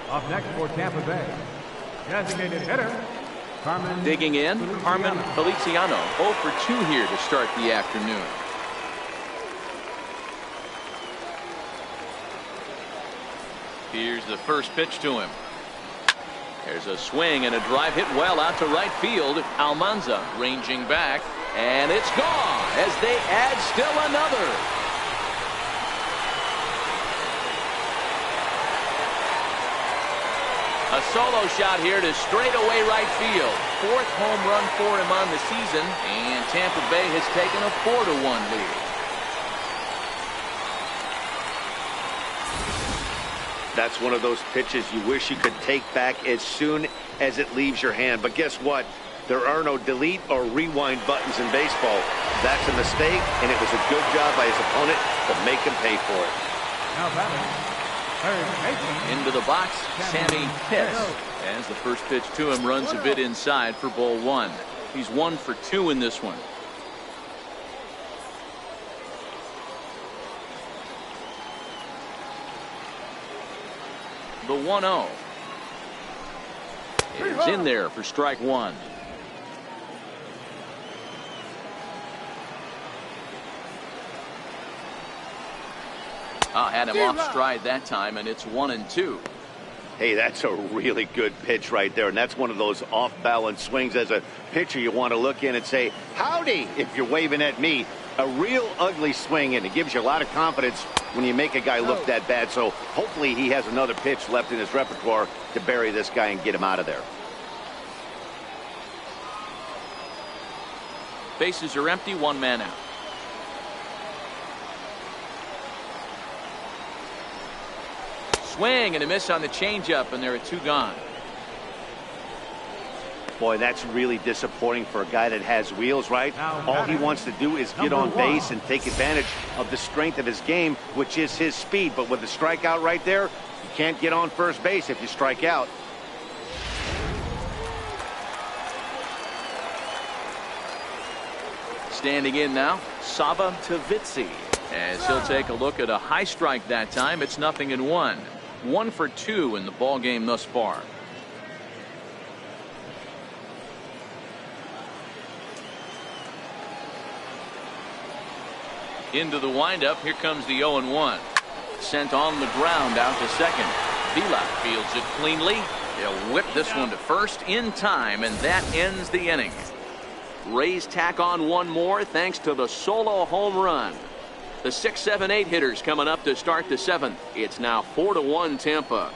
Up next for Tampa Bay, designated hitter, Carmen. Digging in, Carmen Feliciano. 0 for 2 here to start the afternoon. Here's the first pitch to him. There's a swing and a drive hit well out to right field. Almanza ranging back, and it's gone as they add still another. A solo shot here to straightaway right field. 4th home run for him on the season, and Tampa Bay has taken a 4-1 lead. That's one of those pitches you wish you could take back as soon as it leaves your hand. But guess what? There are no delete or rewind buttons in baseball. That's a mistake, and it was a good job by his opponent to make him pay for it. Now batting, third baseman. Into the box, Sammy Pitts. As the first pitch to him runs a bit inside for ball one. He's 1 for 2 in this one. The 1-0 is in there for strike one. Had him off stride that time, and it's 1-2. Hey, that's a really good pitch right there, and that's one of those off-balance swings. As a pitcher, you want to look in and say, howdy, if you're waving at me. A real ugly swing, and it gives you a lot of confidence when you make a guy look that bad. So hopefully he has another pitch left in his repertoire to bury this guy and get him out of there. Bases are empty, 1 man out. Swing and a miss on the changeup, and there are 2 gone. Boy, that's really disappointing for a guy that has wheels, right? All he wants to do is get on base and take advantage of the strength of his game, which is his speed. But with the strikeout right there, you can't get on first base if you strike out. Standing in now, Sava Tavitsi. As he'll take a look at a high strike that time. It's 0-1. 1 for 2 in the ball game thus far. Into the windup. Here comes the 0-1. Sent on the ground out to second. Vila fields it cleanly. They'll whip this one to first in time, and that ends the inning. Rays tack on 1 more thanks to the solo home run. The 6, 7, 8 hitters coming up to start the 7th. It's now 4-1 Tampa.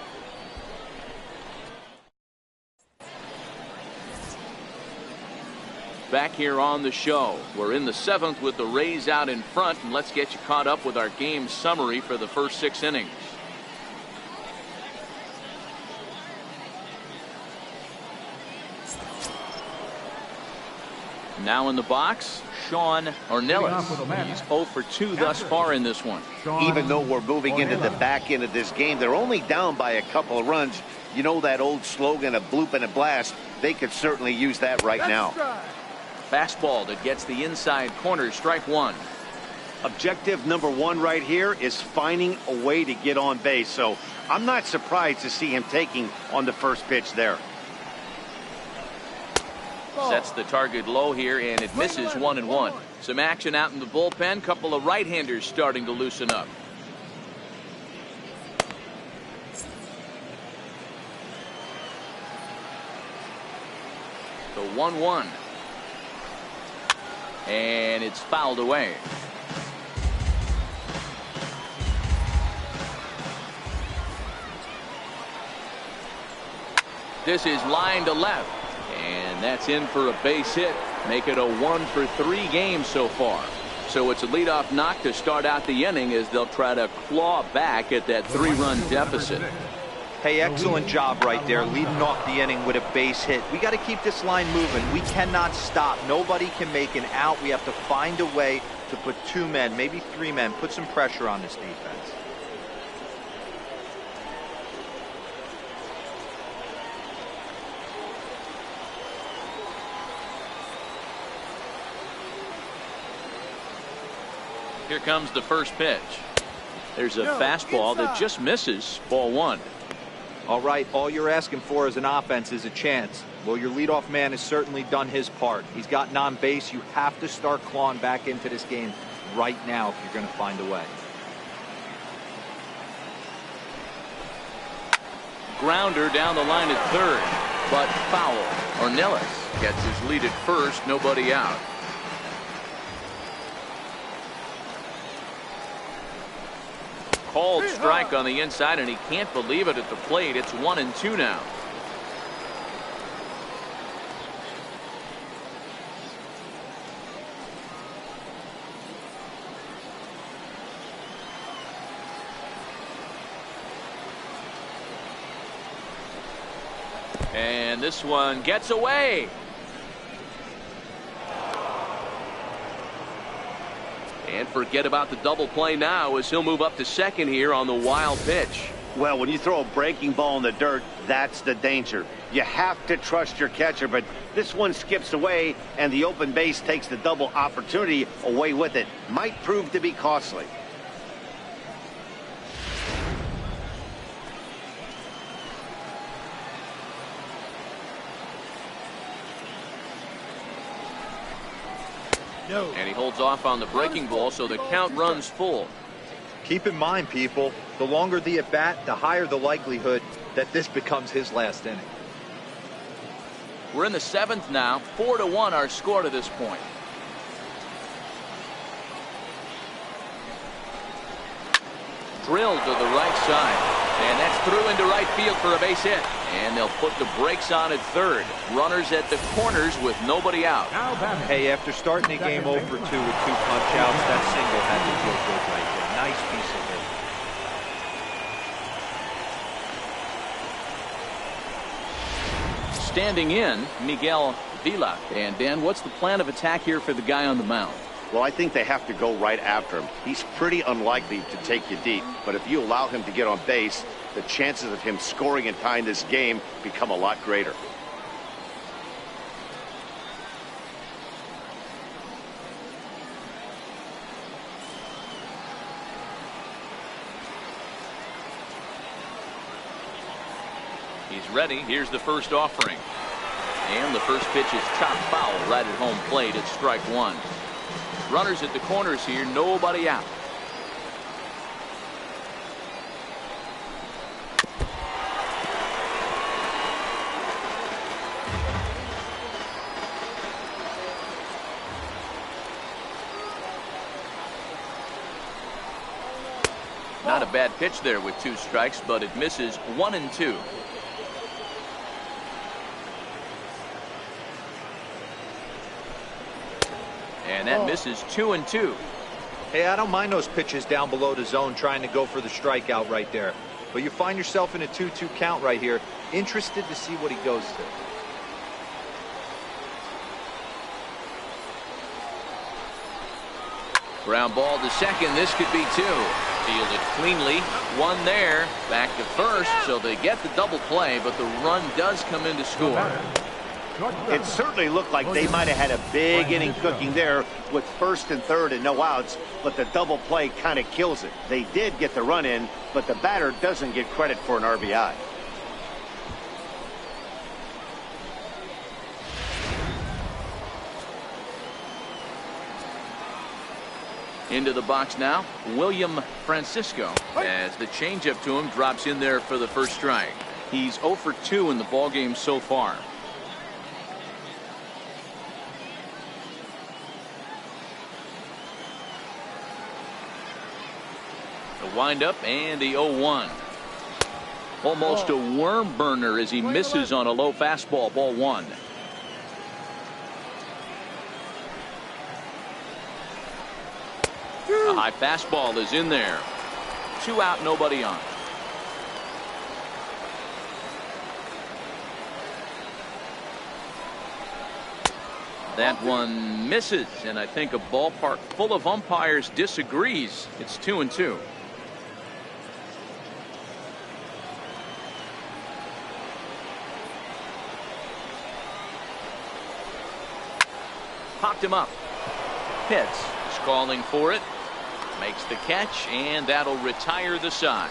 Back here on the show. We're in the 7th with the Rays out in front, and let's get you caught up with our game summary for the first 6 innings. Now in the box, Sean Ornelas. He's 0 for 2 thus far in this one. Even though we're moving into the back end of this game, they're only down by a couple of runs. You know that old slogan, a bloop and a blast. They could certainly use that right now. Fastball that gets the inside corner, strike one. Objective number 1 right here is finding a way to get on base. So I'm not surprised to see him taking on the first pitch there. Sets the target low here, and it misses 1-1. Some action out in the bullpen. Couple of right-handers starting to loosen up. The 1-1. And it's fouled away. This is line to left. And that's in for a base hit. Make it a 1 for 3 game so far. So it's a leadoff knock to start out the inning as they'll try to claw back at that 3-run deficit. Hey, excellent job right there, leading off the inning with a base hit. We got to keep this line moving. We cannot stop. Nobody can make an out. We have to find a way to put 2 men, maybe 3 men, put some pressure on this defense. Here comes the first pitch. There's a fastball that just misses, ball 1. All right, all you're asking for as an offense is a chance. Well, your leadoff man has certainly done his part. He's gotten on base. You have to start clawing back into this game right now if you're going to find a way. Grounder down the line at third, but foul. Ornelas gets his lead at first, nobody out. Called strike on the inside, and he can't believe it at the plate. It's 1-2 now. And this one gets away. And forget about the double play now as he'll move up to second here on the wild pitch. Well, when you throw a breaking ball in the dirt, that's the danger. You have to trust your catcher, but this one skips away, and the open base takes the double opportunity away with it. Might prove to be costly. No. And he holds off on the breaking ball, so the count runs full. Keep in mind, people, the longer the at-bat, the higher the likelihood that this becomes his last inning. We're in the 7th now. 4-1 our score to this point. Drilled to the right side. And that's through into right field for a base hit. And they'll put the brakes on at third. Runners at the corners with nobody out. Hey, after starting the game 0-2 with 2 punch-outs, that single had to feel good right there. Nice piece of hit. Standing in, Miguel Vila. And Dan, what's the plan of attack here for the guy on the mound? Well, I think they have to go right after him. He's pretty unlikely to take you deep, but if you allow him to get on base, the chances of him scoring and tying this game become a lot greater. He's ready. Here's the first offering. And the first pitch is chopped foul right at home plate. It's strike one. Runners at the corners here, nobody out. Not a bad pitch there with 2 strikes, but it misses 1-2. And that misses 2-2. Hey, I don't mind those pitches down below the zone trying to go for the strikeout right there. But you find yourself in a 2-2 count right here. Interested to see what he goes to. Ground ball to second. This could be 2. Fielded cleanly. 1 there. Back to first. So they get the double play, but the run does come in to score. It certainly looked like they might have had a big inning cooking there with first and third and no outs, but the double play kind of kills it. They did get the run in, but the batter doesn't get credit for an RBI. Into the box now, William Francisco, as the changeup to him drops in there for the first strike. He's 0 for 2 in the ballgame so far. The windup and the 0-1. Almost a worm burner as he misses on a low fastball. Ball 1. A high fastball is in there. 2 out, nobody on. That one misses, and I think a ballpark full of umpires disagrees. It's 2-2. Popped him up. Pitts is calling for it. Makes the catch, and that'll retire the side.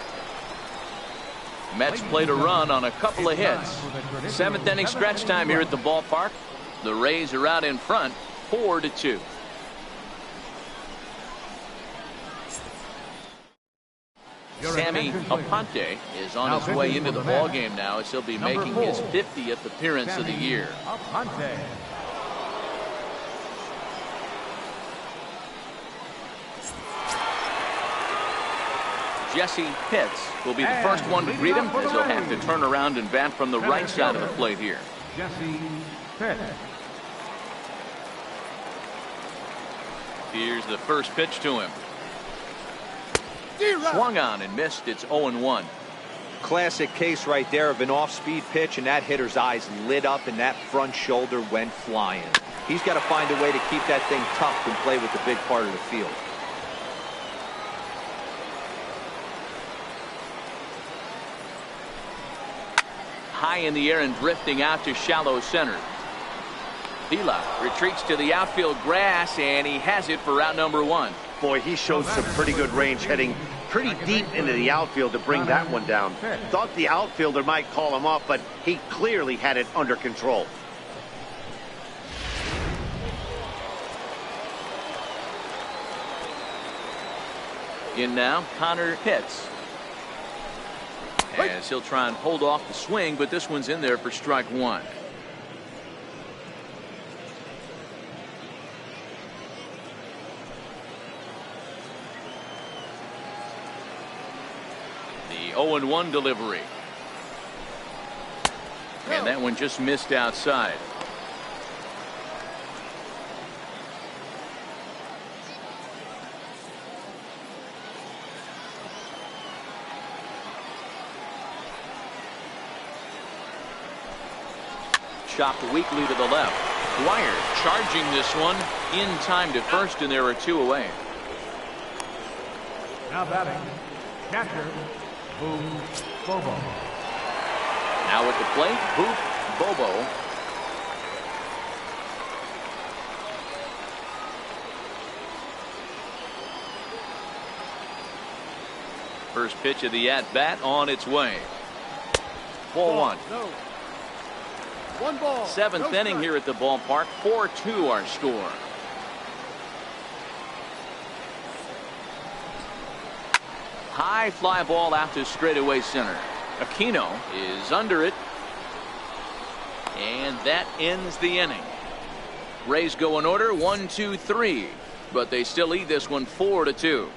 Mets played a run on a couple of hits. 7th inning stretch time here at the ballpark. The Rays are out in front, 4-2. Sammy Aponte is on his way into the ballgame now as he'll be making his 50th appearance of the year. Jesse Pitts will be the first one to greet him as he'll have to turn around and bat from the right side of the plate here. Jesse Pitts. Here's the first pitch to him. Swung on and missed. It's 0-1. Classic case right there of an off-speed pitch, and that hitter's eyes lit up and that front shoulder went flying. He's got to find a way to keep that thing tucked and play with the big part of the field. high in the air and drifting out to shallow center. Vila retreats to the outfield grass, and he has it for out number 1. Boy, he showed some pretty good range heading pretty deep into the outfield to bring that one down. Thought the outfielder might call him off, but he clearly had it under control. In now, Connor Pitts. As he'll try and hold off the swing, but this one's in there for strike 1. The 0-1 delivery. And that one just missed outside. Chopped weakly to the left. Dwyer charging this one in time to first, and there are 2 away. Now batting, catcher, Boom Bobo. Now at the plate, Boop Bobo. First pitch of the at-bat on its way. Ball 1. No. 1 ball. 7th no inning strike. here at the ballpark. 4-2 our score. High fly ball out to straightaway center. Aquino is under it. And that ends the inning. Rays go in order 1, 2, 3. But they still lead this one 4-2.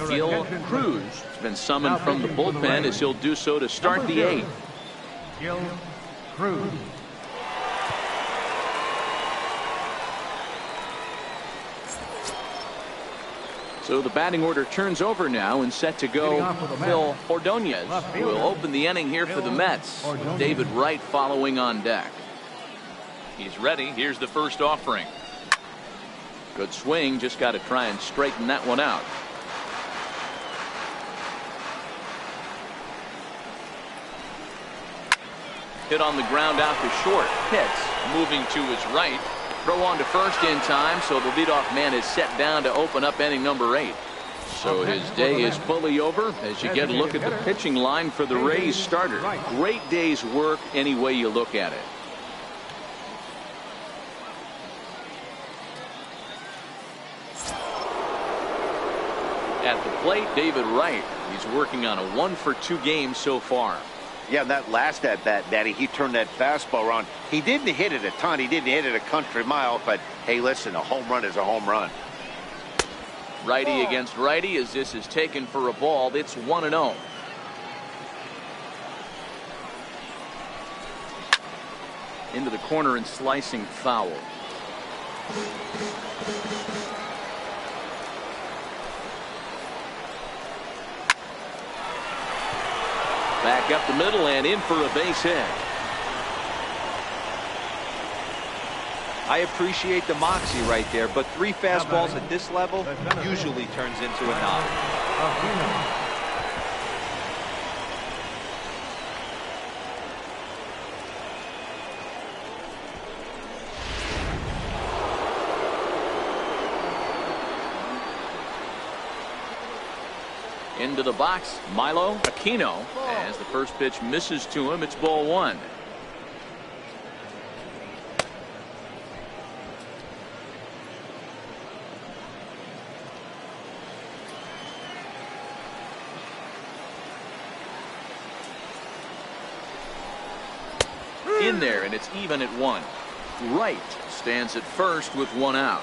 Gil Cruz has been summoned from the bullpen as he'll do so to start the 8th. Gil Cruz. So the batting order turns over now and set to go. Phil Ordonez will open the inning here for the Mets. David Wright following on deck. He's ready. Here's the first offering. Good swing. Just got to try and straighten that one out. Hit on the ground out to short. Pitts moving to his right. Throw on to first in time, so the leadoff man is set down to open up inning number 8. So his day is fully over as you get a look at the pitching line for the Rays starter. Great day's work any way you look at it. At the plate, David Wright. He's working on a 1-for-2 game so far. Yeah, that last at-bat, Daddy, he turned that fastball around. He didn't hit it a ton. He didn't hit it a country mile. But, hey, listen, a home run is a home run. Righty against righty as this is taken for a ball. It's 1-0. Into the corner and slicing foul. Back up the middle and in for a base hit. I appreciate the moxie right there, but 3 fastballs at this level usually turns into a knock. Into the box, Milo Aquino. As the first pitch misses to him, it's ball 1. In there, and it's even at 1. Wright stands at first with 1 out.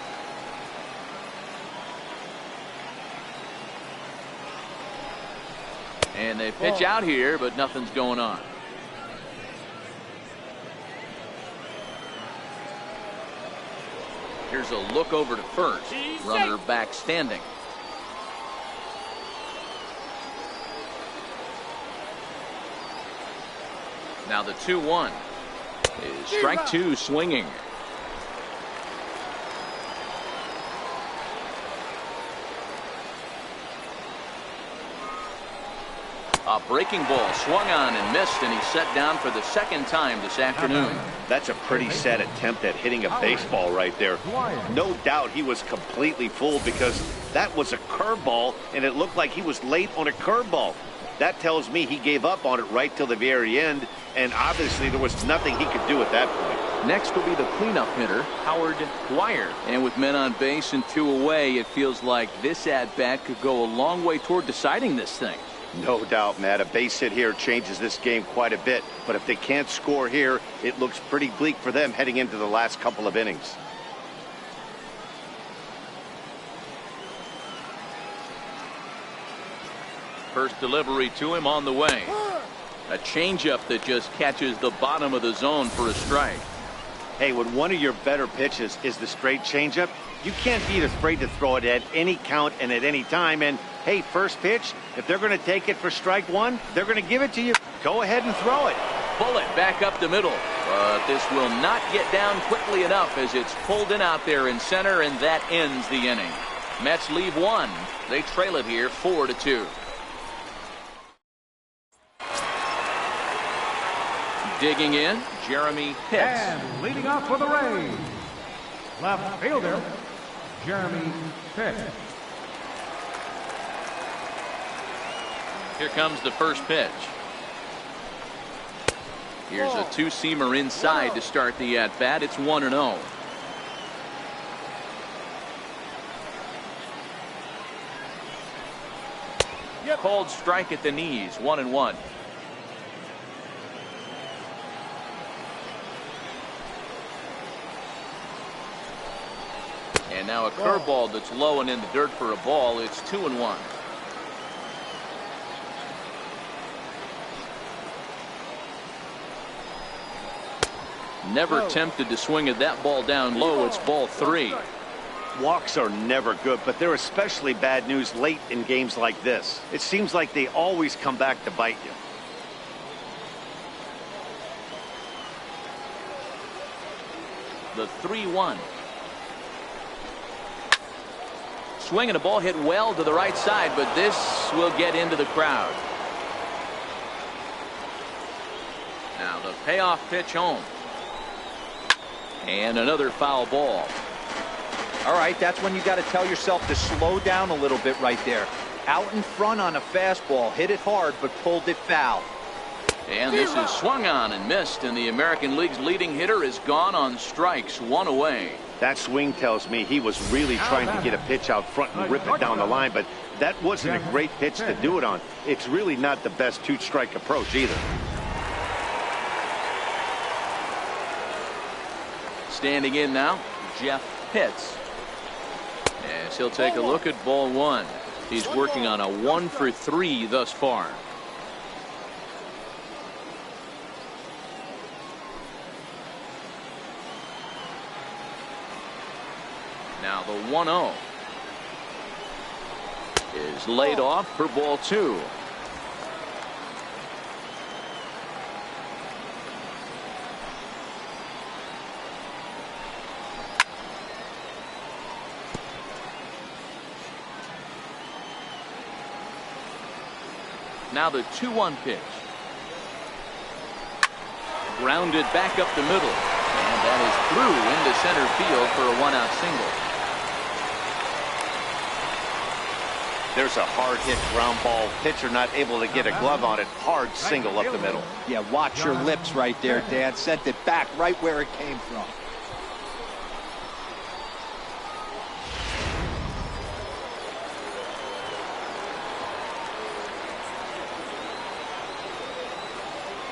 And they pitch out here, but nothing's going on. Here's a look over to first. Runner back standing. Now the 2-1 is strike 2 swinging. Breaking ball swung on and missed, and he's set down for the second time this afternoon. That's a pretty sad attempt at hitting a baseball right there. No doubt he was completely fooled because that was a curveball, and it looked like he was late on a curveball. That tells me he gave up on it right till the very end, and obviously there was nothing he could do at that point. Next will be the cleanup hitter, Howard Dwyer. And with men on base and 2 away, it feels like this at-bat could go a long way toward deciding this thing. No doubt, Matt. A base hit here changes this game quite a bit. But if they can't score here, it looks pretty bleak for them heading into the last couple of innings. First delivery to him on the way. A changeup that just catches the bottom of the zone for a strike. Hey, when one of your better pitches is the straight changeup, you can't be afraid to throw it at any count and at any time. And, hey, first pitch, if they're going to take it for strike one, they're going to give it to you. Go ahead and throw it. Bullet back up the middle. But this will not get down quickly enough as it's pulled in out there in center, and that ends the inning. Mets leave one. They trail it here 4-2. Digging in, Jeremy Pitts. And leading off for the Rays, left fielder, Jeremy Pitts. Here comes the first pitch. Here's a two-seamer inside to start the at-bat. It's 1-0. Called strike at the knees, 1-1. And now a curveball that's low and in the dirt for a ball. It's 2-1. Never tempted to swing at that ball down low. It's ball 3. Walks are never good, but they're especially bad news late in games like this. It seems like they always come back to bite you. The 3-1. Swinging a ball hit well to the right side, but this will get into the crowd. Now the payoff pitch home. And another foul ball. All right, that's when you got to tell yourself to slow down a little bit right there. Out in front on a fastball, hit it hard, but pulled it foul. And this is swung on and missed, and the American League's leading hitter is gone on strikes, 1 away. That swing tells me he was really trying to get a pitch out front and rip it down the line, but that wasn't a great pitch to do it on. It's really not the best two-strike approach either. Standing in now, Jeff Pitts. As he'll take a look at ball 1. He's working on a 1-for-3 thus far. Now the 1-0 is laid off for ball 2. Now the 2-1 pitch. Grounded back up the middle. And that is through into center field for a 1-out single. There's a hard hit ground ball. Pitcher not able to get a glove on it. Hard single up the middle. Yeah, watch your lips right there, Dan. Sent it back right where it came from.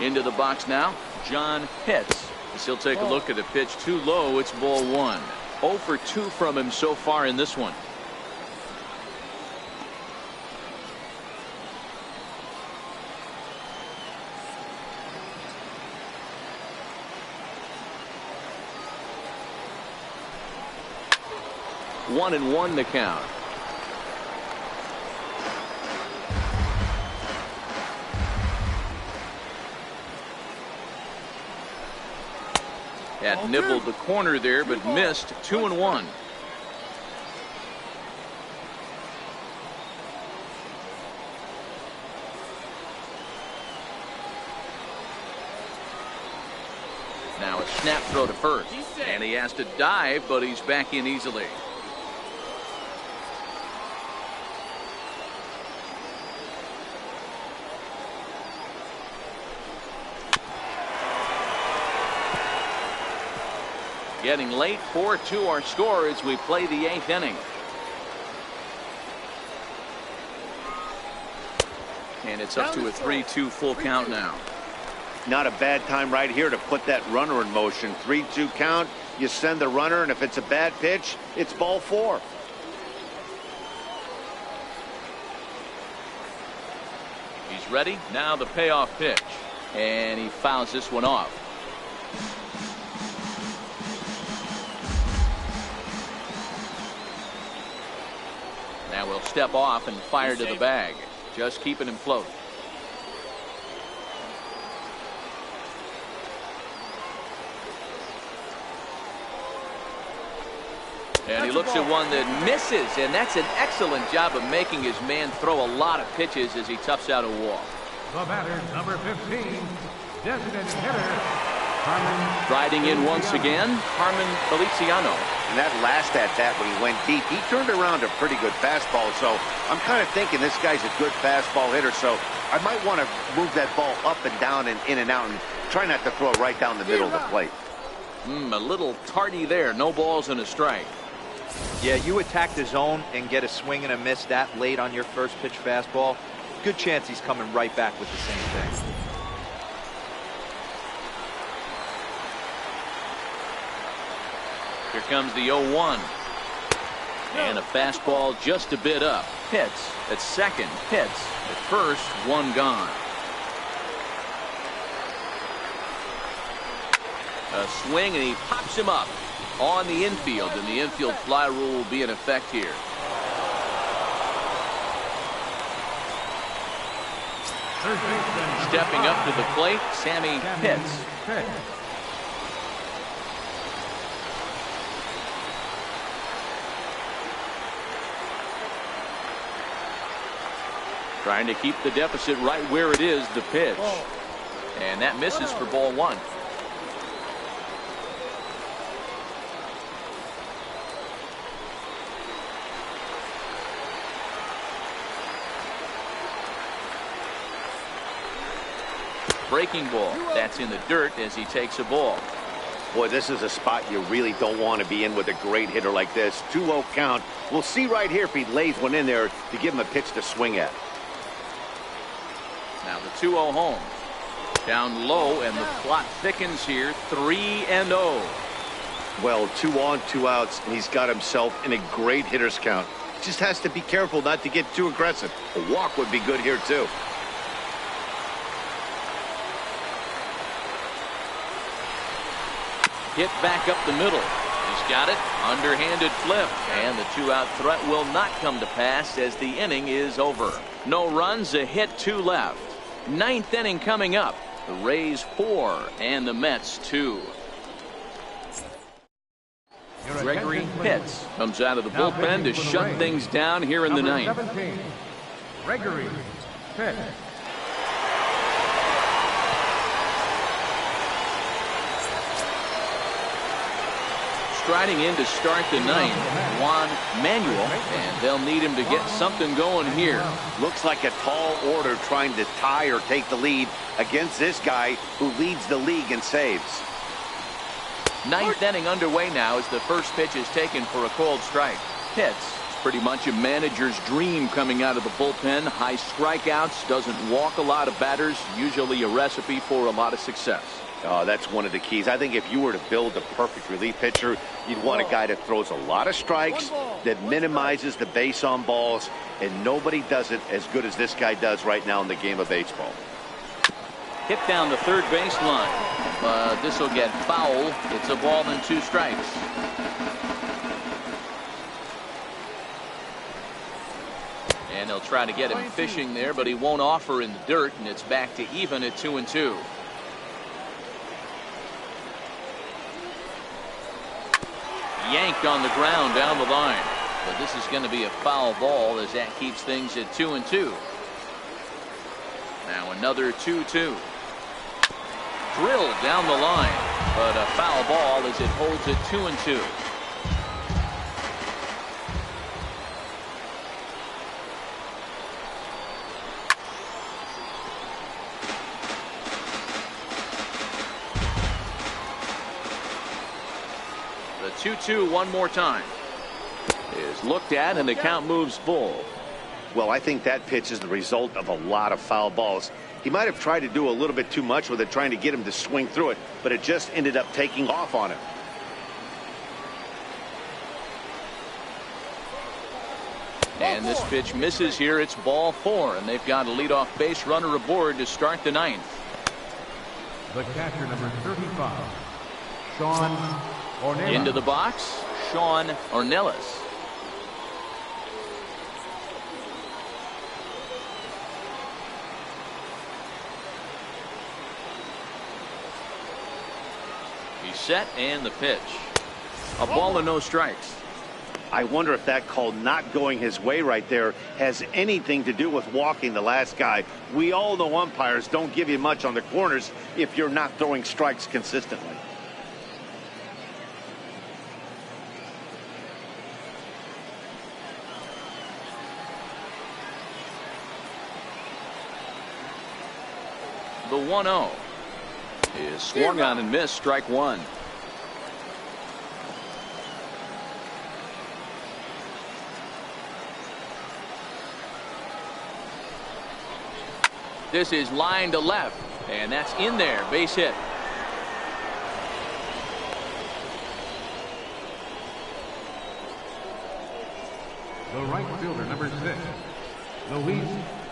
Into the box now, John Pitts. As he'll take a look at a pitch too low. It's ball 1. 0 for 2 from him so far in this one. One and one the count. Had nibbled the corner there, but missed. 2-1. snap throw to first. And he has to dive, but he's back in easily. Getting late, 4-2 our score as we play the 8th inning. And it's up to a 3-2 full count now. Not a bad time right here to put that runner in motion. 3-2 count, you send the runner, and if it's a bad pitch, it's ball 4. He's ready. Now the payoff pitch. And he fouls this one off. Now we'll step off and fire to the bag. Just keeping him float. And he looks at one that misses, and that's an excellent job of making his man throw a lot of pitches as he toughs out a walk. The batter, number 15, designated hitter, Harmon. Riding in once again, Harmon Feliciano. And that last at-bat when he went deep, he turned around a pretty good fastball. So I'm kind of thinking this guy's a good fastball hitter. So I might want to move that ball up and down and in and out and try not to throw it right down the middle of the plate. A little tardy there. No balls and a strike. Yeah, you attack the zone and get a swing and a miss that late on your first pitch fastball. Good chance he's coming right back with the same thing. Here comes the 0-1. And a fastball just a bit up. Hits at second. Hits at first. One gone. A swing, and he pops him up on the infield, and the infield fly rule will be in effect here. Stepping up to the plate, Sammy Pitts. Trying to keep the deficit right where it is, the pitch. And that misses for ball 1. Breaking ball. That's in the dirt as he takes a ball. Boy, this is a spot you really don't want to be in with a great hitter like this. 2-0 count. We'll see right here if he lays one in there to give him a pitch to swing at. Now the 2-0 home. Down low, and the plot thickens here. 3-0. Well, 2 on, 2 outs, and he's got himself in a great hitter's count. Just has to be careful not to get too aggressive. A walk would be good here, too. Hit back up the middle. He's got it. Underhanded flip. And the 2-out threat will not come to pass as the inning is over. No runs, a hit, 2 left. 9th inning coming up. The Rays 4 and the Mets 2. Gregory Pitts comes out of the bullpen to shut things down here in the 9th. 17, Gregory Pitts. Striding in to start the 9th, Juan Manuel, and they'll need him to get something going here. Looks like a tall order trying to tie or take the lead against this guy who leads the league in saves. 9th inning underway now as the first pitch is taken for a cold strike. Pitts, pretty much a manager's dream coming out of the bullpen. High strikeouts, doesn't walk a lot of batters, usually a recipe for a lot of success. Oh, that's one of the keys. I think if you were to build a perfect relief pitcher, you'd want a guy that throws a lot of strikes, that minimizes the base on balls, and nobody does it as good as this guy does right now in the game of baseball. Hit down the third baseline, but this will get foul. It's a ball and 2 strikes. And they'll try to get him fishing there, but he won't offer in the dirt, and it's back to even at 2-2. Yanked on the ground down the line, but this is going to be a foul ball as that keeps things at 2-2. Now another 2-2. Drilled down the line. But a foul ball as it holds it 2-2. The 2-2 one more time is looked at, and the count moves full. Well, I think that pitch is the result of a lot of foul balls. He might have tried to do a little bit too much with it, trying to get him to swing through it, but it just ended up taking off on him. And this pitch misses here. It's ball 4, and they've got a leadoff base runner aboard to start the 9th. The catcher, number 35, Sean Ornelas. Into the box, Sean Ornelas. He's set, and the pitch. A ball and no strikes. I wonder if that call not going his way right there has anything to do with walking the last guy. We all know umpires don't give you much on the corners if you're not throwing strikes consistently. The 1-0 is swung on and missed. Strike 1. This is line to left, and that's in there. Base hit. The right fielder, number 6, Luis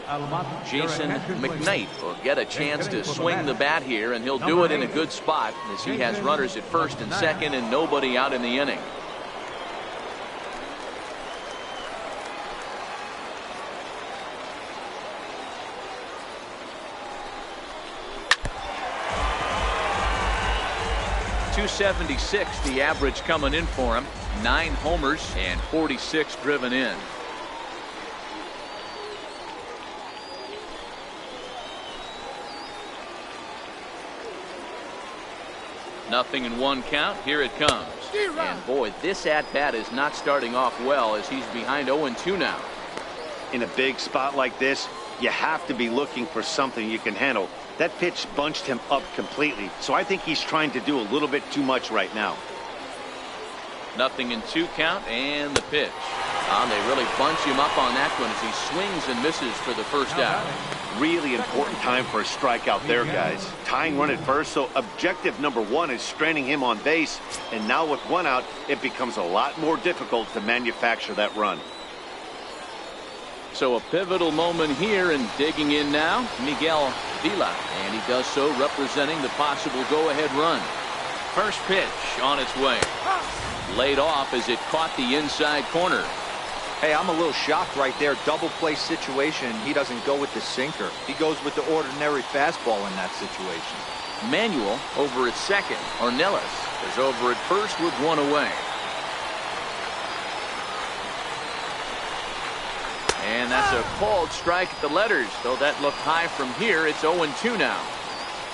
Almada. Jason McKnight will get a chance to swing the bat here, and he'll do it in a good spot as he has runners at first and second and nobody out in the inning. .276 the average coming in for him. 9 homers and 46 driven in. Nothing in 1 count. Here it comes. And boy, this at-bat is not starting off well as he's behind 0-2 now. In a big spot like this, you have to be looking for something you can handle. That pitch bunched him up completely, so I think he's trying to do a little bit too much right now. Nothing in 2 count, and the pitch. They really bunch him up on that one as he swings and misses for the first out. Really important time for a strikeout there, guys. Tying run at first, so objective number 1 is stranding him on base, and now with 1 out, it becomes a lot more difficult to manufacture that run. So a pivotal moment here, and digging in now, Miguel Vila, and he does so representing the possible go-ahead run. First pitch on its way. Laid off as it caught the inside corner. Hey, I'm a little shocked right there. Double play situation. He doesn't go with the sinker. He goes with the ordinary fastball in that situation. Manuel over at second. Ornelas is over at first with 1 away. And that's a called strike at the letters, though that looked high from here. It's 0-2 now.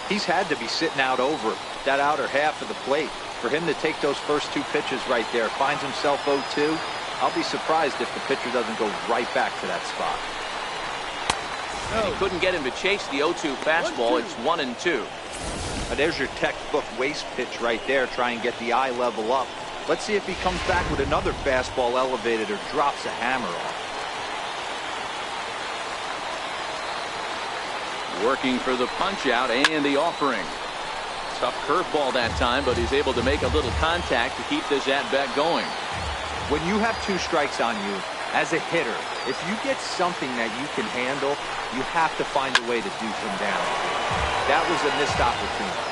He's had to be sitting out over that outer half of the plate. For him to take those first 2 pitches right there, finds himself 0-2. I'll be surprised if the pitcher doesn't go right back to that spot. And he couldn't get him to chase the 0-2 fastball. It's 1-2. There's your textbook waste pitch right there. Try and get the eye level up. Let's see if he comes back with another fastball elevated or drops a hammer off. Working for the punch out and the offering. Tough curveball that time, but he's able to make a little contact to keep this at-bat going. When you have 2 strikes on you, as a hitter, if you get something that you can handle, you have to find a way to do some damage. That was a missed opportunity.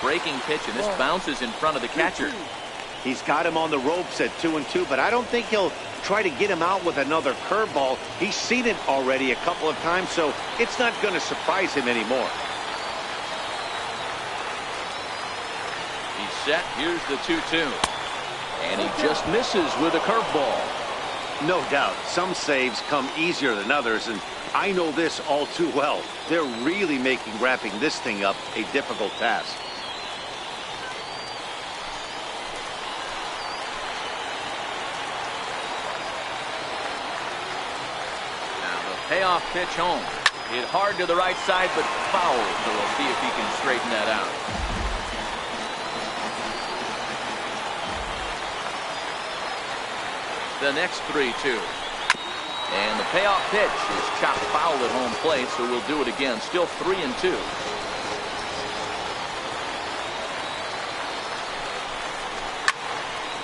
Breaking pitch, and this bounces in front of the catcher. He's got him on the ropes at 2-2, but I don't think he'll try to get him out with another curveball. He's seen it already a couple of times, so it's not going to surprise him anymore. He's set. Here's the 2-2. And he just misses with a curveball. No doubt. Some saves come easier than others, and I know this all too well. They're really making wrapping this thing up a difficult task. Now the payoff pitch home. Hit hard to the right side, but foul. So we'll see if he can straighten that out. The next 3-2. And the payoff pitch is chopped foul at home plate, so we'll do it again. Still 3-2.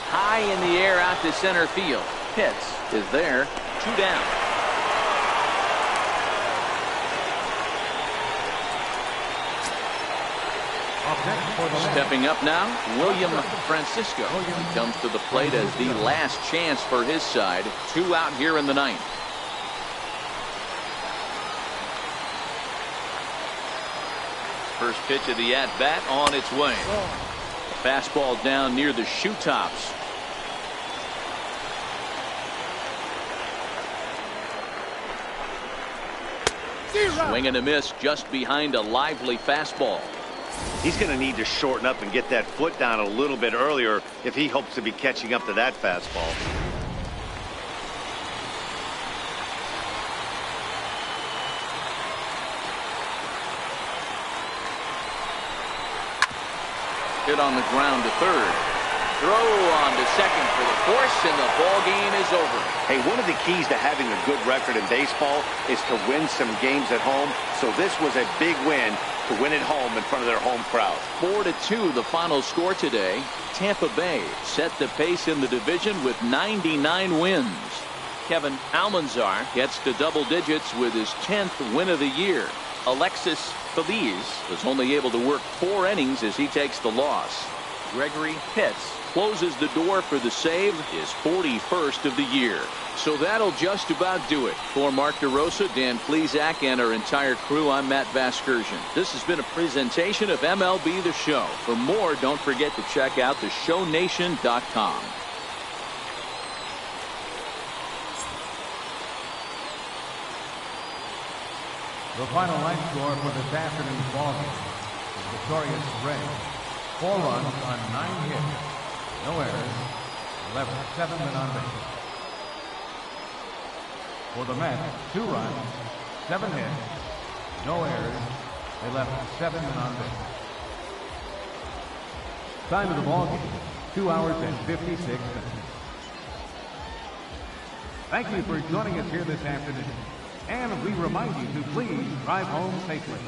High in the air out to center field. Pitts is there. 2 down. Stepping up now, William Francisco. He comes to the plate as the last chance for his side. 2 out here in the ninth. First pitch of the at-bat on its way. Fastball down near the shoe tops. Swing and a miss just behind a lively fastball. He's going to need to shorten up and get that foot down a little bit earlier if he hopes to be catching up to that fastball. Hit on the ground to third. Throw on to second for the force, and the ball game is over. Hey, one of the keys to having a good record in baseball is to win some games at home. So this was a big win to win at home in front of their home crowd. 4-2 the final score today. Tampa Bay set the pace in the division with 99 wins. Kevin Almanzar gets to double digits with his 10th win of the year. Alexis Feliz was only able to work 4 innings as he takes the loss. Gregory Pitts closes the door for the save, his 41st of the year. So that'll just about do it. For Mark DeRosa, Dan Plesac, and our entire crew, I'm Matt Vasgersian. This has been a presentation of MLB The Show. For more, don't forget to check out theshownation.com. The final line score for this afternoon's ballgame. Victorious Reds, 4 runs on 9 hits, no errors, left 7 men on base. For the Mets, 2 runs, 7 hits, no errors, they left 7 men on base. Time of the ballgame, 2 hours and 56 minutes. Thank you for joining us here this afternoon. And we remind you to please drive home safely.